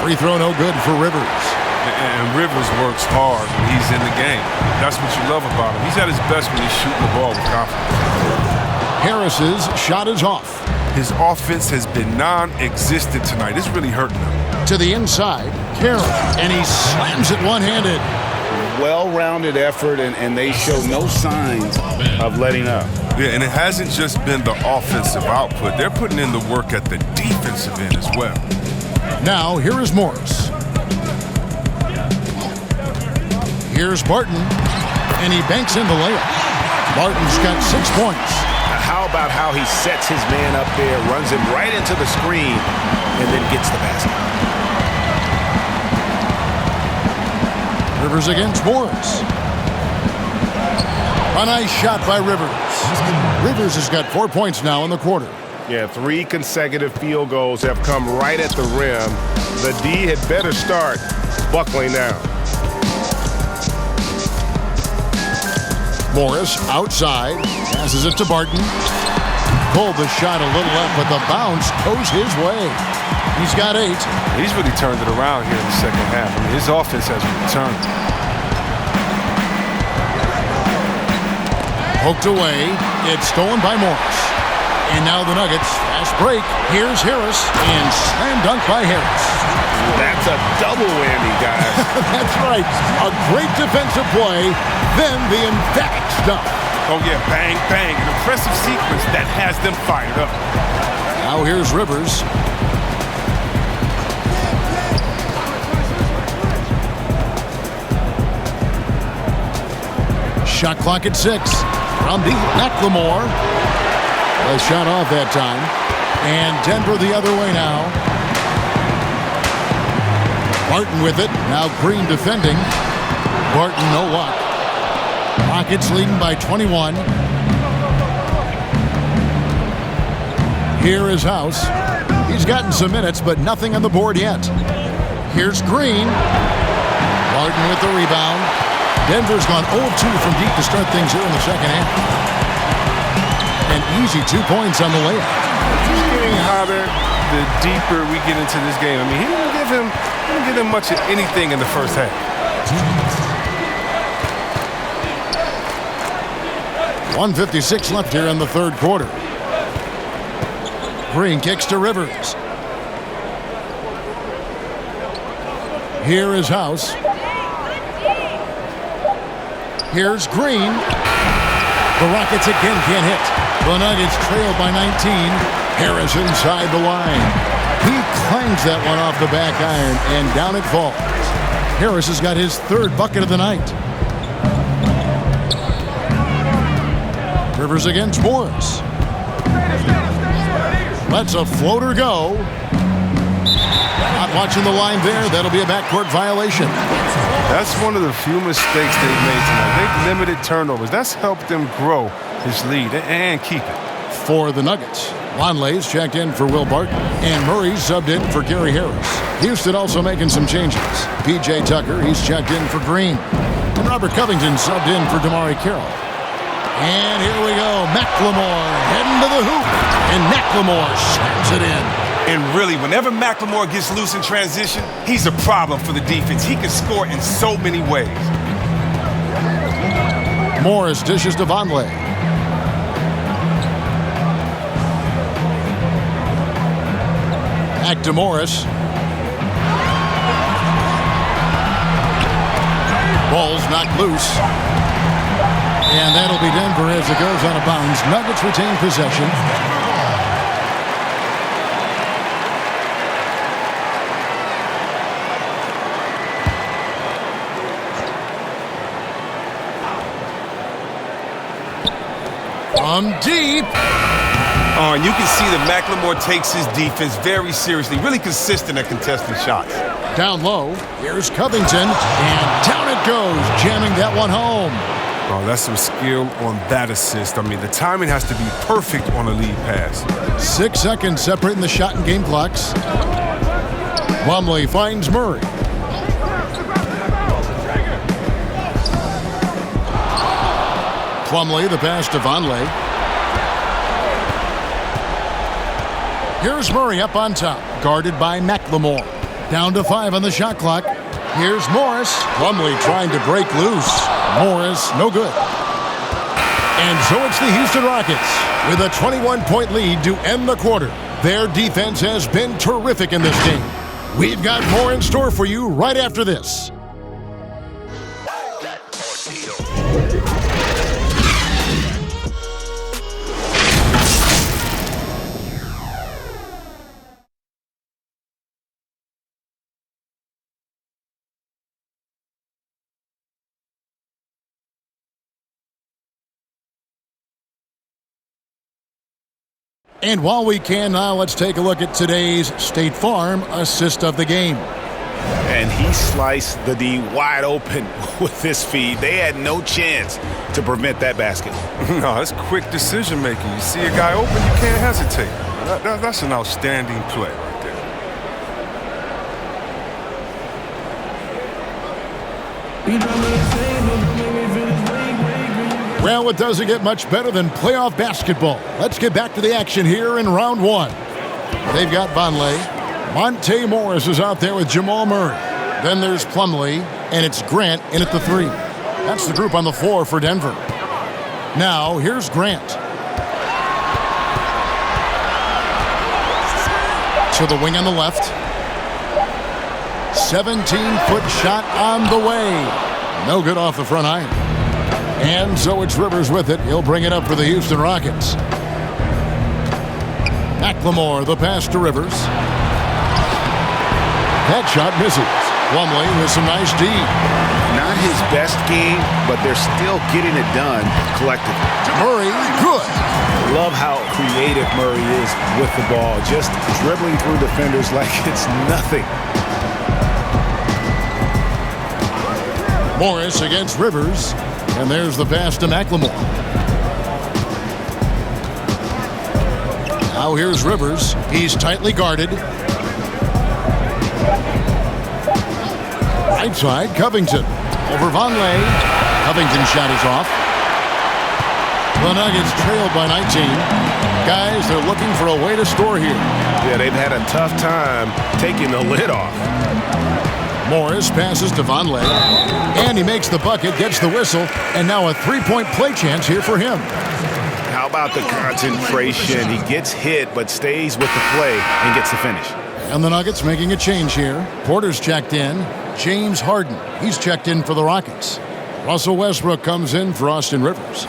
[SPEAKER 4] Free throw no good for Rivers.
[SPEAKER 9] And Rivers works hard when he's in the game. That's what you love about him. He's at his best when he's shooting the ball with confidence.
[SPEAKER 4] Harris's shot is off.
[SPEAKER 9] His offense has been non-existent tonight. It's really hurting him.
[SPEAKER 4] To the inside, Carroll, and he slams it one-handed.
[SPEAKER 8] Well-rounded effort, and they show no signs of letting up.
[SPEAKER 9] Yeah, and it hasn't just been the offensive output. They're putting in the work at the defensive end as well.
[SPEAKER 4] Now, here is Morris. Here's Barton, and he banks in the layup. Barton's got 6 points.
[SPEAKER 8] How about how he sets his man up there, runs him right into the screen, and then gets the basket.
[SPEAKER 4] Rivers against Morris. A nice shot by Rivers. Rivers has got 4 points now in the quarter.
[SPEAKER 8] Yeah, 3 consecutive field goals have come right at the rim. The D had better start buckling down.
[SPEAKER 4] Morris outside, passes it to Barton. pulled the shot a little up, but the bounce goes his way. He's got 8.
[SPEAKER 9] He's really turned it around here in the second half. I mean, his offense has returned.
[SPEAKER 4] Poked away. It's stolen by Morris. And now the Nuggets. Fast break. Here's Harris. And slam dunk by Harris.
[SPEAKER 8] That's a double whammy, guys.
[SPEAKER 4] That's right. A great defensive play. Then the emphatic stuff.
[SPEAKER 9] Oh, yeah. Bang, bang. An impressive sequence that has them fired up.
[SPEAKER 4] Now here's Rivers. Shot clock at 6. From deep, McLemore. A shot off that time. And Denver the other way now. Barton with it. Now Green defending. Barton no luck. Rockets leading by 21. Here is House. He's gotten some minutes, but nothing on the board yet. Here's Green. Barton with the rebound. Denver's gone 0-2 from deep to start things here in the second half. An easy 2 points on the layup.
[SPEAKER 9] It's getting hotter the deeper we get into this game. I mean, he didn't give him much of anything in the first half.
[SPEAKER 4] 1:56 left here in the third quarter. Green kicks to Rivers. Here is House. Here's Green. The Rockets again can't hit. The Nuggets trail by 19. Harris inside the line. He clangs that one off the back iron, and down it falls. Harris has got his 3rd bucket of the night. Rivers against Morris. Lets a floater go. Not watching the line there. That'll be a backcourt violation.
[SPEAKER 9] That's one of the few mistakes they've made tonight. They've limited turnovers. That's helped them grow his lead and keep it.
[SPEAKER 4] For the Nuggets, Lonley's checked in for Will Barton, and Murray's subbed in for Gary Harris. Houston also making some changes. P.J. Tucker, he's checked in for Green. And Robert Covington subbed in for Damari Carroll. And here we go. McLemore heading to the hoop. And McLemore slams it in.
[SPEAKER 13] And really, whenever McLemore gets loose in transition, he's a problem for the defense. He can score in so many ways.
[SPEAKER 4] Morris dishes to Vonleh. Back to Morris. Ball's knocked loose. And that'll be Denver as it goes out of bounds. Nuggets retain possession. From deep.
[SPEAKER 13] Oh, and you can see that McLemore takes his defense very seriously, really consistent at contesting shots.
[SPEAKER 4] Down low, here's Covington, and down it goes, jamming that one home.
[SPEAKER 9] Oh, that's some skill on that assist. I mean, the timing has to be perfect on a lead pass.
[SPEAKER 4] 6 seconds separating the shot and game clocks. Plumlee finds Murray. Plumlee, the pass to Vonleh. Here's Murray up on top, guarded by McLemore. Down to 5 on the shot clock. Here's Morris. Plumlee trying to break loose. Morris, no good. And so it's the Houston Rockets with a 21-point lead to end the quarter. Their defense has been terrific in this game. We've got more in store for you right after this. And while we can now, let's take a look at today's State Farm assist of the game.
[SPEAKER 8] And he sliced the D wide open with this feed. They had no chance to prevent that basket.
[SPEAKER 9] No, that's quick decision making. You see a guy open, you can't hesitate. That's an outstanding play right there.
[SPEAKER 4] Well, it doesn't get much better than playoff basketball. Let's get back to the action here in round one. They've got Vonleh. Monte Morris is out there with Jamal Murray. Then there's Plumlee, and it's Grant in at the 3. That's the group on the floor for Denver. Now, here's Grant. To the wing on the left. 17-foot shot on the way. No good off the front iron. And so it's Rivers with it. He'll bring it up for the Houston Rockets. McLemore, the pass to Rivers. That shot misses. Plumlee with some nice D.
[SPEAKER 8] Not his best game, but they're still getting it done collectively.
[SPEAKER 4] Murray, good.
[SPEAKER 8] Love how creative Murray is with the ball, just dribbling through defenders like it's nothing.
[SPEAKER 4] Morris against Rivers, and there's the pass to McLemore. Now here's Rivers. He's tightly guarded. Right side, Covington. Over Vonleh. Covington's shot is off. The Nuggets trailed by 19. Guys, they're looking for a way to score here.
[SPEAKER 13] Yeah, they've had a tough time taking the lid off.
[SPEAKER 4] Morris passes to Vonleh. And he makes the bucket, gets the whistle, and now a three-point play chance here for him.
[SPEAKER 8] How about the concentration? He gets hit, but stays with the play and gets the finish.
[SPEAKER 4] And the Nuggets making a change here. Porter's checked in. James Harden, he's checked in for the Rockets. Russell Westbrook comes in for Austin Rivers.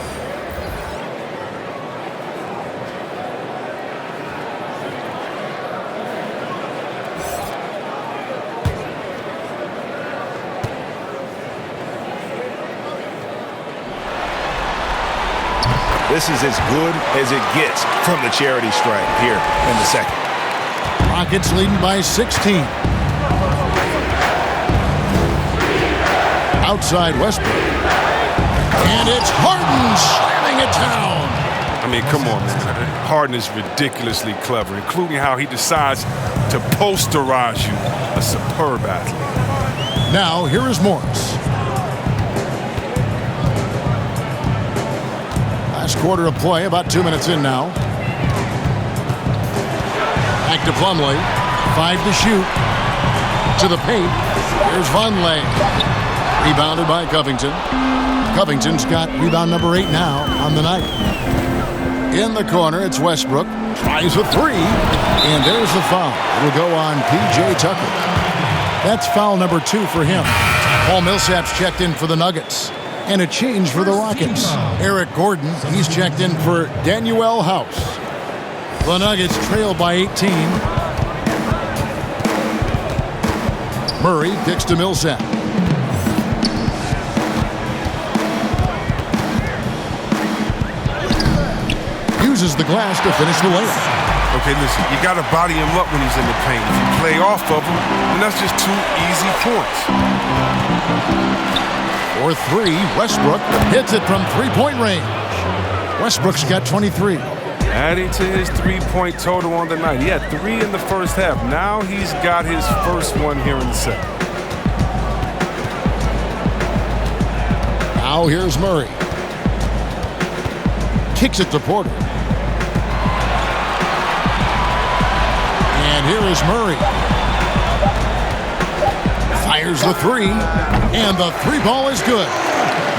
[SPEAKER 8] This is as good as it gets from the charity stripe here in the second.
[SPEAKER 4] Rockets leading by 16. Outside Westbrook. And it's Harden slamming it down.
[SPEAKER 9] I mean, come on, man. Harden is ridiculously clever, including how he decides to posterize you, a superb athlete.
[SPEAKER 4] Now, here is Morris. Last quarter of play, about 2 minutes in now. Back to Plumlee. 5 to shoot. To the paint. Here's Vonleh. Rebounded by Covington. Covington's got rebound number 8 now on the night. In the corner, it's Westbrook. Tries a 3. And there's the foul. It'll go on P.J. Tucker. That's foul number 2 for him. Paul Millsap's checked in for the Nuggets. And a change for the Rockets. Eric Gordon, he's checked in for Danuel House. The Nuggets trail by 18. Murray kicks to Millsap. Uses the glass to finish the layup.
[SPEAKER 9] Okay, listen, you got to body him up when he's in the paint. If you play off of him, then that's just 2 easy points.
[SPEAKER 4] For 3, Westbrook hits it from three-point range. Westbrook's got 23.
[SPEAKER 9] Adding to his three-point total on the night. He had 3 in the first half. Now he's got his first one here in the second.
[SPEAKER 4] Now here's Murray. Kicks it to Porter. And here is Murray. Fires the 3, and the 3 ball is good.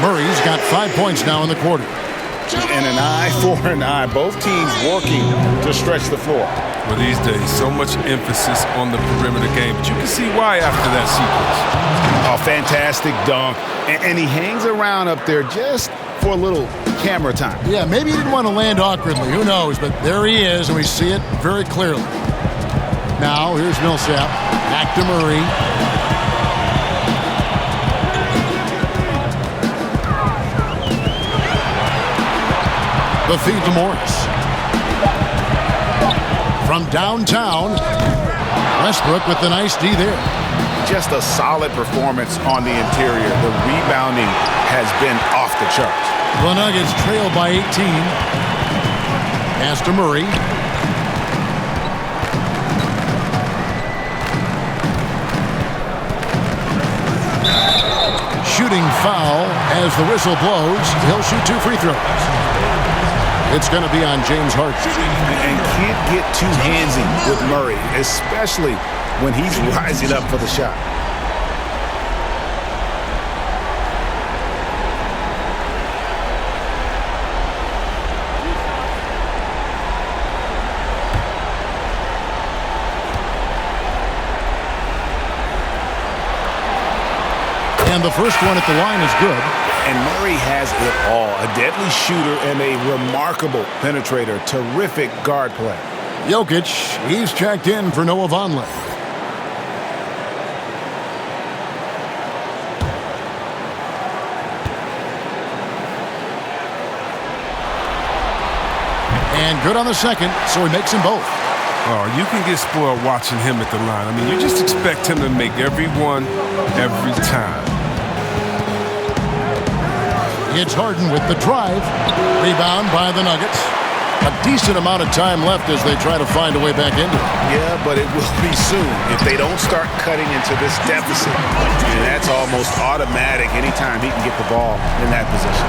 [SPEAKER 4] Murray's got 5 points now in the quarter.
[SPEAKER 8] And an eye for an eye. Both teams working to stretch the floor.
[SPEAKER 9] Well, these days, so much emphasis on the perimeter game, but you can see why after that sequence.
[SPEAKER 8] A fantastic dunk, and he hangs around up there just for a little camera time.
[SPEAKER 4] Yeah, maybe he didn't want to land awkwardly. Who knows? But there he is, and we see it very clearly. Now, here's Millsap. Back to Murray. The feed to Morris. From downtown, Westbrook with the nice D there.
[SPEAKER 8] Just a solid performance on the interior. The rebounding has been off the charts.
[SPEAKER 4] The Nuggets trail by 18. Pass to Murray. Shooting foul As the whistle blows, he'll shoot 2 free throws. It's going to be on James Harden.
[SPEAKER 8] And can't get too handsy with Murray, especially when he's rising up for the shot.
[SPEAKER 4] And the first one at the line is good.
[SPEAKER 8] And Murray has it all. A deadly shooter and a remarkable penetrator. Terrific guard play.
[SPEAKER 4] Jokic, he's checked in for Noah Vonleh. And good on the second, so he makes them both.
[SPEAKER 9] Oh, you can get spoiled watching him at the line. I mean, you just expect him to make every one, every time.
[SPEAKER 4] It's Harden with the drive. Rebound by the Nuggets. A decent amount of time left as they try to find a way back into it.
[SPEAKER 8] Yeah, but it will be soon if they don't start cutting into this deficit. And that's almost automatic anytime he can get the ball in that position.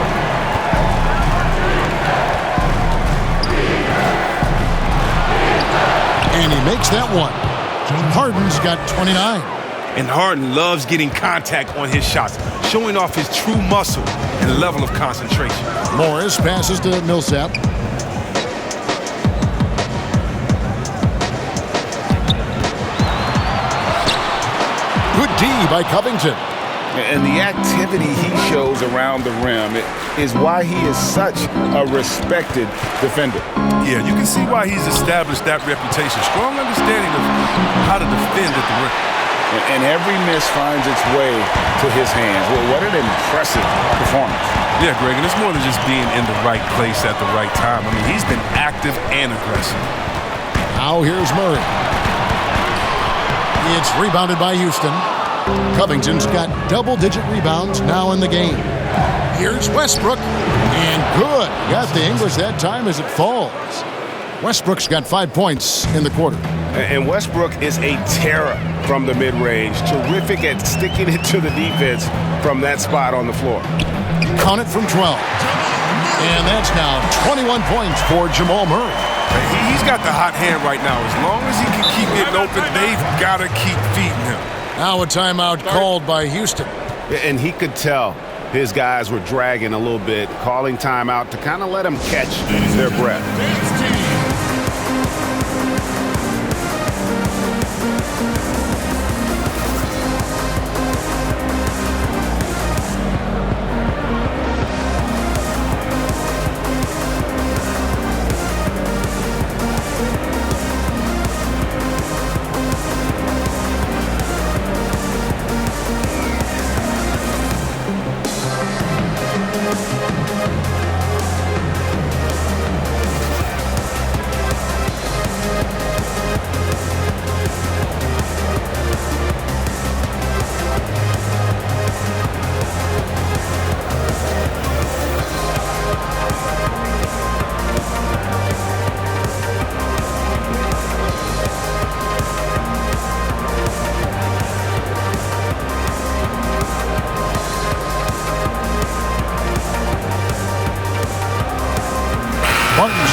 [SPEAKER 4] And he makes that one. Harden's got 29.
[SPEAKER 9] And Harden loves getting contact on his shots, showing off his true muscle and level of concentration.
[SPEAKER 4] Morris passes to Millsap. Good D by Covington.
[SPEAKER 8] And the activity he shows around the rim is why he is such a respected defender.
[SPEAKER 9] Yeah, you can see why he's established that reputation. Strong understanding of how to defend at the rim.
[SPEAKER 8] And every miss finds its way to his hands. Well, what an impressive performance.
[SPEAKER 9] Yeah, Greg, and it's more than just being in the right place at the right time. I mean, he's been active and aggressive.
[SPEAKER 4] Now here's Murray. It's rebounded by Houston. Covington's got double-digit rebounds now in the game. Here's Westbrook. And good. Got the English that time as it falls. Westbrook's got 5 points in the quarter.
[SPEAKER 8] And Westbrook is a terror from the mid-range. Terrific at sticking it to the defense from that spot on the floor.
[SPEAKER 4] Count it from 12. And that's now 21 points for Jamal Murray.
[SPEAKER 9] He's got the hot hand right now. As long as he can keep getting open, they've got to keep feeding him.
[SPEAKER 4] Now a timeout called by Houston.
[SPEAKER 8] And he could tell his guys were dragging a little bit, calling timeout to kind of let them catch their breath.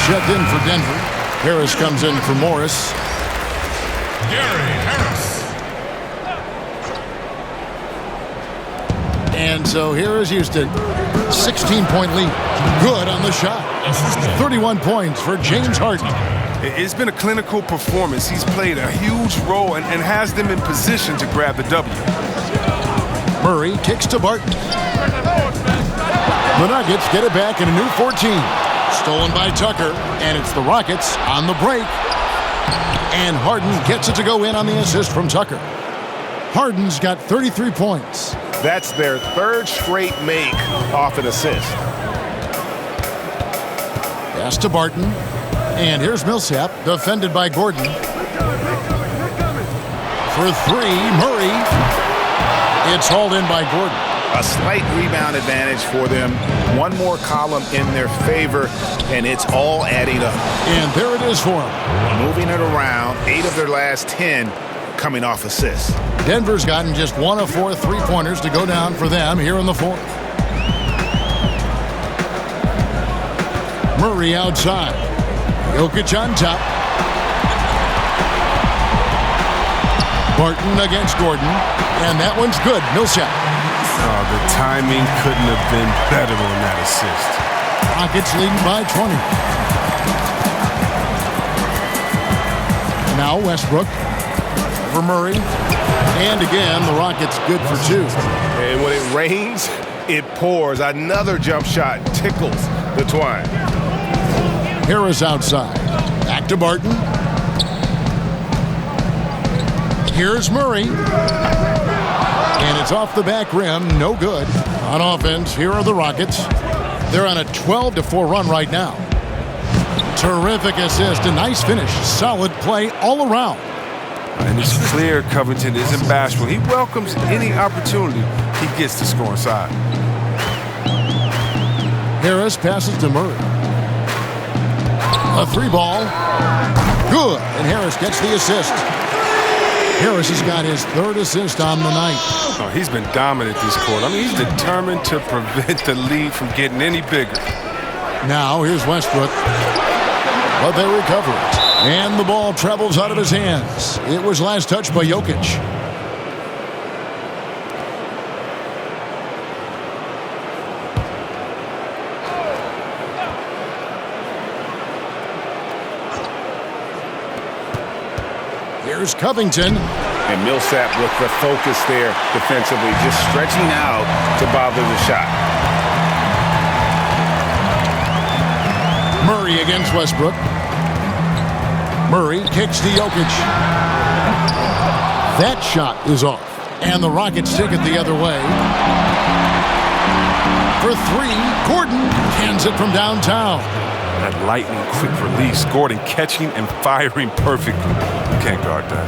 [SPEAKER 4] Checked in for Denver. Harris comes in for Morris.
[SPEAKER 11] Gary Harris.
[SPEAKER 4] And so here is Houston. 16-point lead. Good on the shot. 31 points for James Harden.
[SPEAKER 9] It's been a clinical performance. He's played a huge role and has them in position to grab the W.
[SPEAKER 4] Murray kicks to Barton. The Nuggets get it back in a new 14. Stolen by Tucker, and it's the Rockets on the break. And Harden gets it to go in on the assist from Tucker. Harden's got 33 points.
[SPEAKER 8] That's their third straight make off an assist.
[SPEAKER 4] Pass to Barton. And here's Millsap, defended by Gordon. For three, Murray. It's hauled in by Gordon.
[SPEAKER 8] A slight rebound advantage for them. One more column in their favor, and it's all adding up.
[SPEAKER 4] And there it is for them.
[SPEAKER 8] Moving it around, 8 of their last 10 coming off assists.
[SPEAKER 4] Denver's gotten just 1 of 4 three-pointers to go down for them here in the fourth. Murray outside. Jokic on top. Barton against Gordon. And that one's good. Millsap.
[SPEAKER 9] Oh, the timing couldn't have been better on that assist.
[SPEAKER 4] Rockets leading by 20. Now Westbrook over Murray. And again, the Rockets good for 2.
[SPEAKER 13] And when it rains, it pours. Another jump shot tickles the twine.
[SPEAKER 4] Harris outside. Back to Barton. Here's Murray. And it's off the back rim. No good. On offense, here are the Rockets. They're on a 12-4 run right now. Terrific assist. A nice finish. Solid play all around.
[SPEAKER 9] And it's clear Covington isn't bashful. He welcomes any opportunity he gets to score inside.
[SPEAKER 4] Harris passes to Murray. A 3-ball. Good. And Harris gets the assist. Harris has got his 3rd assist on the night.
[SPEAKER 9] Oh, he's been dominant this quarter. I mean, he's determined to prevent the lead from getting any bigger.
[SPEAKER 4] Now, here's Westbrook. But they recover it. And the ball travels out of his hands. It was last touched by Jokic. Here's Covington.
[SPEAKER 8] And Millsap with the focus there defensively, just stretching out to bother the shot.
[SPEAKER 4] Murray against Westbrook. Murray kicks to Jokic. That shot is off. And the Rockets take it the other way. For 3, Gordon cans it from downtown.
[SPEAKER 9] That lightning quick release, Gordon catching and firing perfectly. You can't guard that.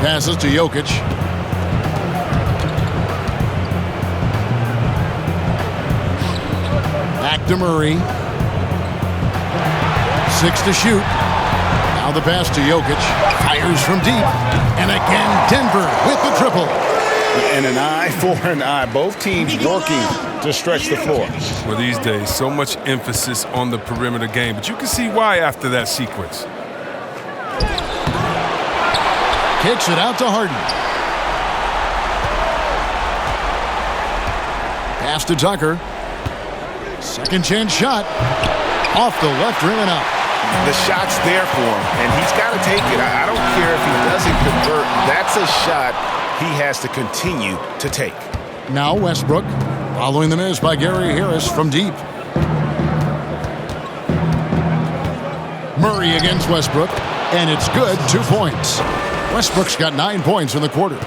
[SPEAKER 4] Passes to Jokic. Back to Murray. 6 to shoot. Now the pass to Jokic. Fires from deep. And again, Denver with the triple.
[SPEAKER 8] And an eye for an eye. Both teams working to stretch the floor.
[SPEAKER 9] Well, these days, so much emphasis on the perimeter game, but you can see why after that sequence.
[SPEAKER 4] Kicks it out to Harden. Pass to Tucker. Second chance shot. Off the left rim and out.
[SPEAKER 8] The shot's there for him, and he's got to take it. I don't care if he doesn't convert. That's a shot he has to continue to take.
[SPEAKER 4] Now Westbrook, following the miss by Gary Harris from deep. Murray against Westbrook, and it's good, 2 points. Westbrook's got 9 points in the quarter.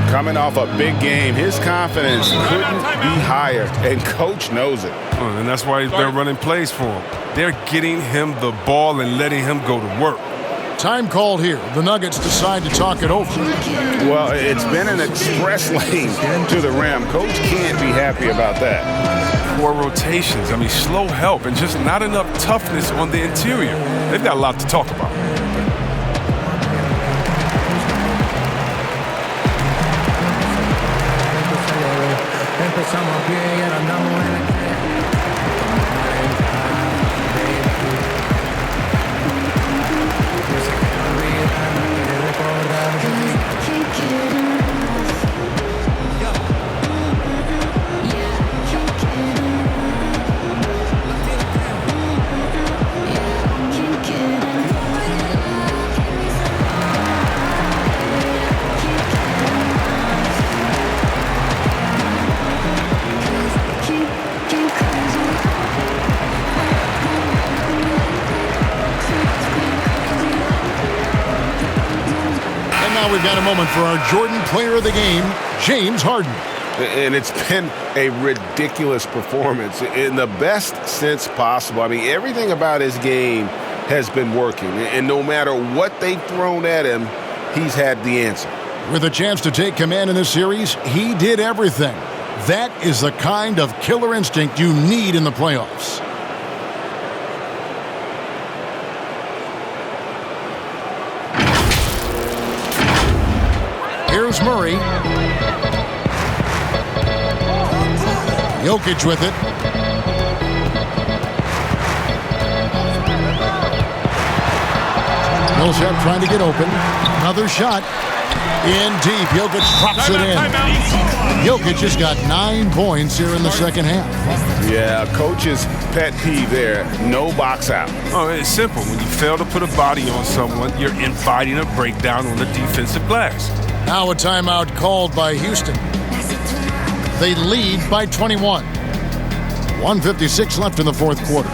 [SPEAKER 8] Coming off a big game, his confidence couldn't be higher, and coach knows it.
[SPEAKER 9] And that's why they're running plays for him. They're getting him the ball and letting him go to work.
[SPEAKER 4] Time called here. The Nuggets decide to talk it over.
[SPEAKER 8] Well, it's been an express lane to the rim. Coach can't be happy about that.
[SPEAKER 9] Poor rotations. I mean, slow help and just not enough toughness on the interior. They've got a lot to talk about.
[SPEAKER 4] We've got a moment for our Jordan Player of the Game, James Harden.
[SPEAKER 8] And it's been a ridiculous performance in the best sense possible. I mean, everything about his game has been working. And no matter what they've thrown at him, he's had the answer.
[SPEAKER 4] With a chance to take command in this series, he did everything. That is the kind of killer instinct you need in the playoffs. Here's Murray. Jokic with it. Millsap trying to get open. Another shot. In deep. Jokic drops it in. Jokic has got 9 points here in the second half.
[SPEAKER 8] Yeah, coach's pet peeve there. No box out.
[SPEAKER 9] Oh, it's simple. When you fail to put a body on someone, you're inviting a breakdown on the defensive glass.
[SPEAKER 4] Now a timeout called by Houston. They lead by 21. 1:56 left in the fourth quarter.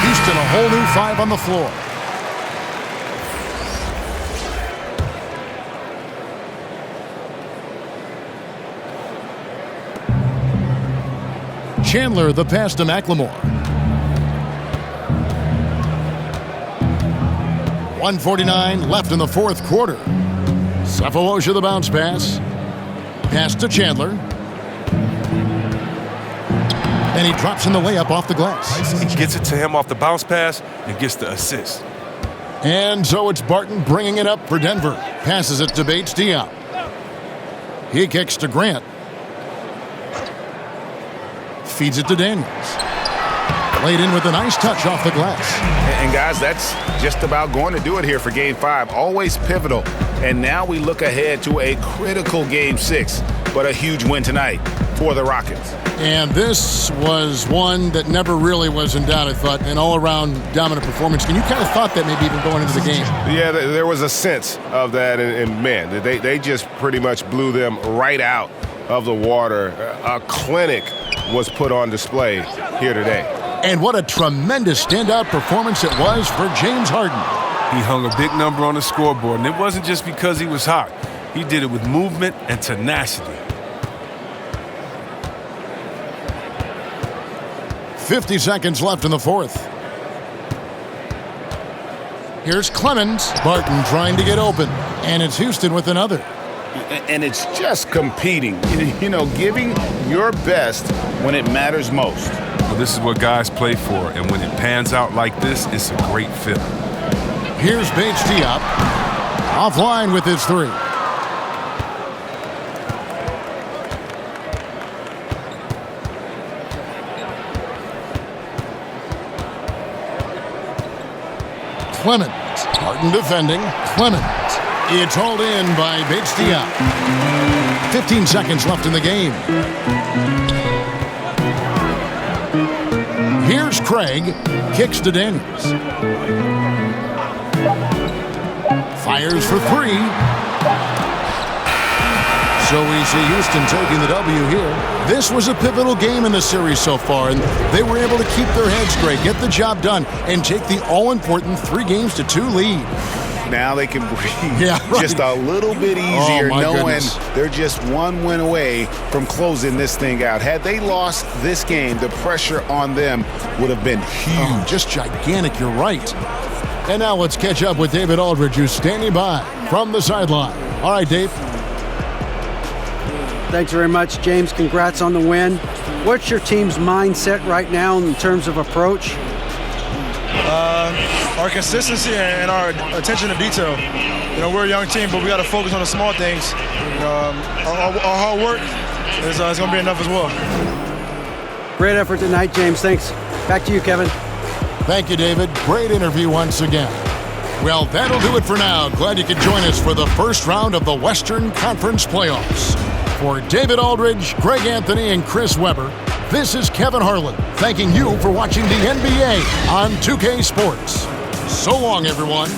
[SPEAKER 4] Houston, a whole new 5 on the floor. Chandler, the pass to McLemore. 1:49 left in the fourth quarter. Cephalosha the bounce pass. Pass to Chandler. And he drops in the layup off the glass.
[SPEAKER 9] He gets it to him off the bounce pass and gets the assist.
[SPEAKER 4] And so it's Barton bringing it up for Denver. Passes it to Bates Diop. He kicks to Grant. Feeds it to Daniels. Laid in with a nice touch off the glass.
[SPEAKER 8] And guys, that's just about going to do it here for Game 5. Always pivotal. And now we look ahead to a critical Game 6, but a huge win tonight for the Rockets.
[SPEAKER 4] And this was one that never really was in doubt, I thought, an all-around dominant performance. And you kind of thought that maybe even going into the game.
[SPEAKER 14] Yeah, there was a sense of that, and man, they just pretty much blew them right out of the water. A clinic was put on display here today.
[SPEAKER 4] And what a tremendous standout performance it was for James Harden.
[SPEAKER 9] He hung a big number on the scoreboard, and it wasn't just because he was hot. He did it with movement and tenacity.
[SPEAKER 4] 50 seconds left in the fourth. Here's Clemens. Barton trying to get open. And it's Houston with another.
[SPEAKER 8] And it's just competing, you know, giving your best when it matters most.
[SPEAKER 9] Well, this is what guys play for, and when it pans out like this, it's a great feeling.
[SPEAKER 4] Here's Bates Diop. Offline with his 3. Clemens. Harden defending. Clemens. It's hauled in by Bates Diop. 15 seconds left in the game. Here's Craig. Kicks to Daniels. Fires for 3. So we see Houston taking the W here. This was a pivotal game in the series so far, and they were able to keep their heads straight, get the job done, and take the all-important 3-2 lead.
[SPEAKER 8] Now they can breathe just a little bit easier, knowing they're just one win away from closing this thing out. Had they lost this game, the pressure on them would have been huge.
[SPEAKER 4] Just gigantic, you're right. And now let's catch up with David Aldridge, who's standing by from the sideline. All right, Dave.
[SPEAKER 10] Thanks very much, James. Congrats on the win. What's your team's mindset right now in terms of approach?
[SPEAKER 15] Our consistency and our attention to detail. You know, we're a young team, but we got to focus on the small things. Our hard work is going to be enough as well.
[SPEAKER 10] Great effort tonight, James. Thanks. Back to you, Kevin.
[SPEAKER 4] Thank you, David. Great interview once again. Well, that'll do it for now. Glad you could join us for the first round of the Western Conference Playoffs. For David Aldridge, Greg Anthony, and Chris Webber, this is Kevin Harlan thanking you for watching the NBA on 2K Sports. So long, everyone.